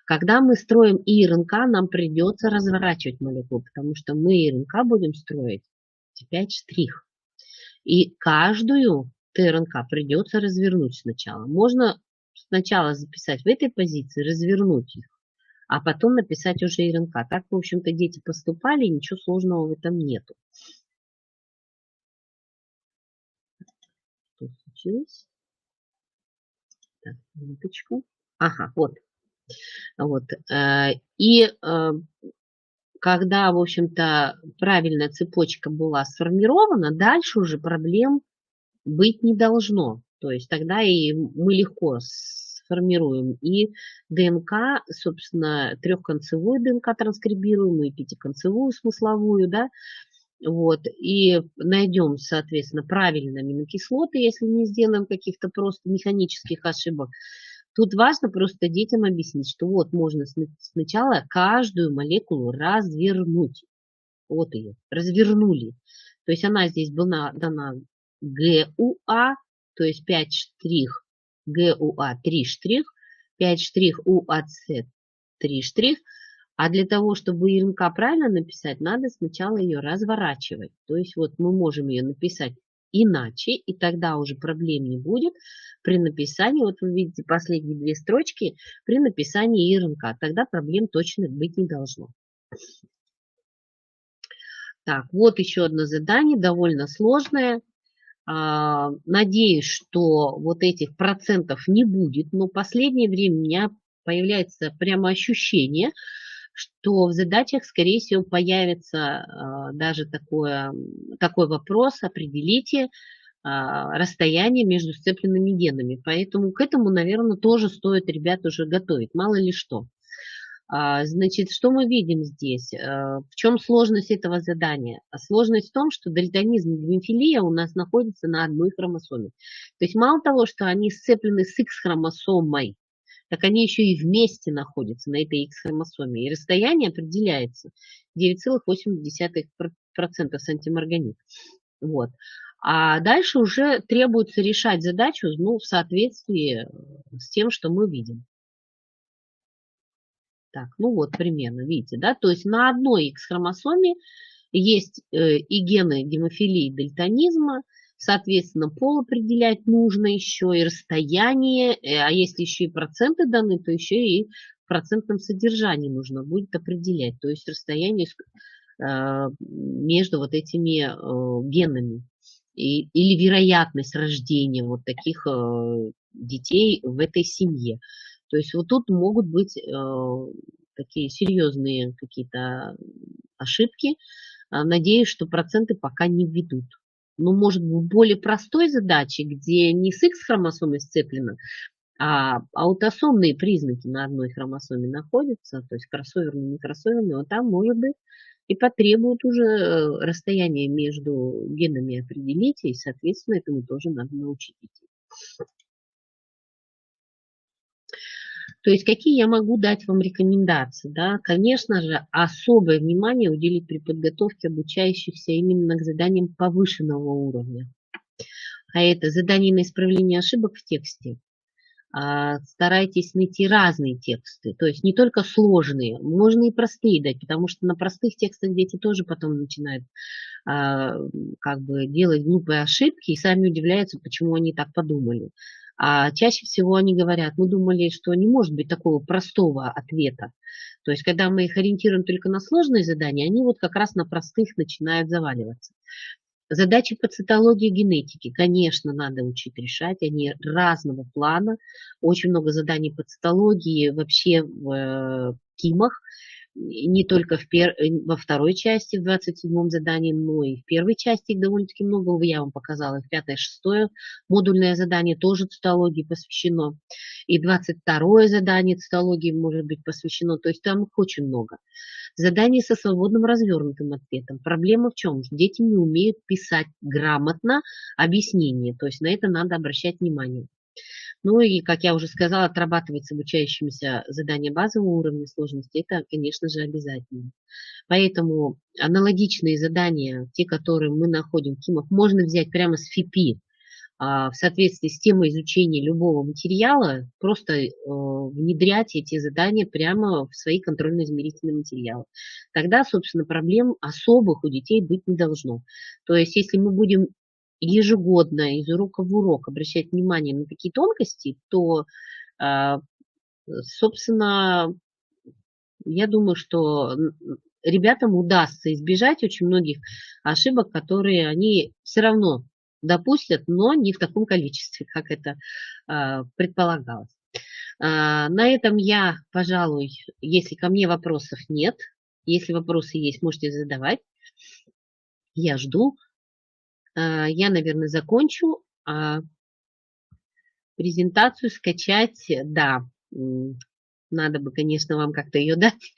Когда мы строим ИРНК, нам придется разворачивать молекулу, потому что мы ИРНК будем строить 5 штрих. И каждую ТРНК придется развернуть сначала. Можно сначала записать в этой позиции, развернуть их, а потом написать уже РНК. Так, в общем-то, дети поступали, ничего сложного в этом нету. Что случилось? Так, минуточку. Ага, вот. Вот. И когда, в общем-то, правильная цепочка была сформирована, дальше уже проблем быть не должно. То есть тогда и мы легко сформируем и ДНК, собственно, трехконцевую ДНК транскрибируемую, и пятиконцевую смысловую, да, вот, и найдем, соответственно, правильные аминокислоты, если не сделаем каких-то просто механических ошибок. Тут важно просто детям объяснить, что вот можно сначала каждую молекулу развернуть. Вот ее, развернули. То есть она здесь была дана ГУА, то есть 5 штрих, ГУА 3 штрих, 5 штрих УАЦ 3 штрих. А для того, чтобы РНК правильно написать, надо сначала ее разворачивать. То есть вот мы можем ее написать иначе, и тогда уже проблем не будет при написании, вот вы видите последние две строчки, при написании РНК. Тогда проблем точно быть не должно. Так, вот еще одно задание, довольно сложное. Надеюсь, что вот этих процентов не будет, но в последнее время у меня появляется прямо ощущение, что в задачах, скорее всего, появится даже такой вопрос: определите расстояние между сцепленными генами. Поэтому к этому, наверное, тоже стоит ребят уже готовить, мало ли что. Значит, что мы видим здесь? В чем сложность этого задания? Сложность в том, что дальтонизм и гемофилия у нас находятся на одной хромосоме. То есть мало того, что они сцеплены с X-хромосомой, так они еще и вместе находятся на этой X-хромосоме. И расстояние определяется 9,8% сантиморганит. Вот. А дальше уже требуется решать задачу, ну, в соответствии с тем, что мы видим. Так, ну вот примерно, видите, да, то есть на одной X-хромосоме есть и гены гемофилии и дальтонизма, соответственно, пол определять нужно еще, и расстояние, а если еще и проценты даны, то еще и в процентном содержании нужно будет определять, то есть расстояние между вот этими генами или вероятность рождения вот таких детей в этой семье. То есть вот тут могут быть такие серьезные какие-то ошибки. Надеюсь, что проценты пока не введут. Но, может быть, в более простой задаче, где не с X-хромосомой сцеплено, а аутосомные признаки на одной хромосоме находятся, то есть кроссоверные, не кроссоверные, вот там, может быть, и потребуют уже расстояние между генами определить, и, соответственно, этому тоже надо научить детей. То есть какие я могу дать вам рекомендации? Да? Конечно же, особое внимание уделить при подготовке обучающихся именно к заданиям повышенного уровня. А это задание на исправление ошибок в тексте. Старайтесь найти разные тексты, то есть не только сложные, можно и простые дать, потому что на простых текстах дети тоже потом начинают как бы делать глупые ошибки и сами удивляются, почему они так подумали. А чаще всего они говорят: мы думали, что не может быть такого простого ответа. То есть, когда мы их ориентируем только на сложные задания, они вот как раз на простых начинают заваливаться. Задачи по цитологии и генетике, конечно, надо учить решать, они разного плана. Очень много заданий по цитологии вообще в КИМах, не только во второй части, в 27-м задании, но и в первой части их довольно-таки много. Я вам показала их 5-е, 6-е. Модульное задание тоже цитологии посвящено. И 22-е задание цитологии может быть посвящено. То есть там их очень много. Задание со свободным развернутым ответом. Проблема в чем? Дети не умеют писать грамотно объяснение. То есть на это надо обращать внимание. Ну и, как я уже сказала, отрабатывать с обучающимися задания базового уровня сложности, это, конечно же, обязательно. Поэтому аналогичные задания, те, которые мы находим в КИМах, можно взять прямо с ФИПИ, в соответствии с темой изучения любого материала, просто внедрять эти задания прямо в свои контрольно-измерительные материалы. Тогда, собственно, проблем особых у детей быть не должно. То есть, если мы будем ежегодно из урока в урок обращать внимание на такие тонкости, то, собственно, Я думаю, что ребятам удастся избежать очень многих ошибок, которые они все равно допустят, но не в таком количестве, как это предполагалось. На этом я, пожалуй, если ко мне вопросов нет, если вопросы есть, можете задавать. Я жду. Я, наверное, закончу. Презентацию скачать, да, надо бы, конечно, вам как-то ее дать.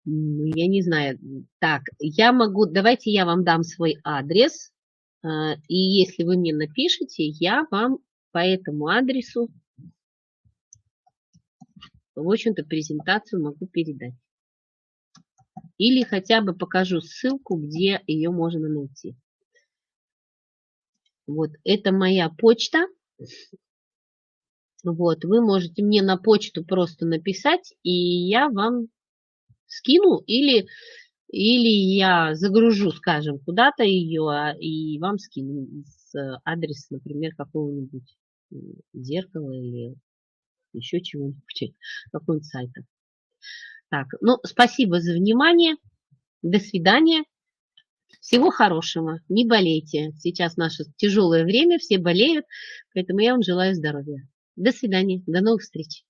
Я не знаю. Так, я могу, давайте я вам дам свой адрес. И если вы мне напишите, я вам по этому адресу, в общем-то, презентацию могу передать. Или хотя бы покажу ссылку, где ее можно найти. Вот, это моя почта. Вот, вы можете мне на почту просто написать, и я вам скину, или я загружу, скажем, куда-то ее, и вам скину с адреса, например, какого-нибудь зеркала или еще чего-нибудь, какого-нибудь сайта. Так, ну, спасибо за внимание. До свидания. Всего хорошего. Не болейте. Сейчас наше тяжелое время, все болеют, поэтому я вам желаю здоровья. До свидания. До новых встреч.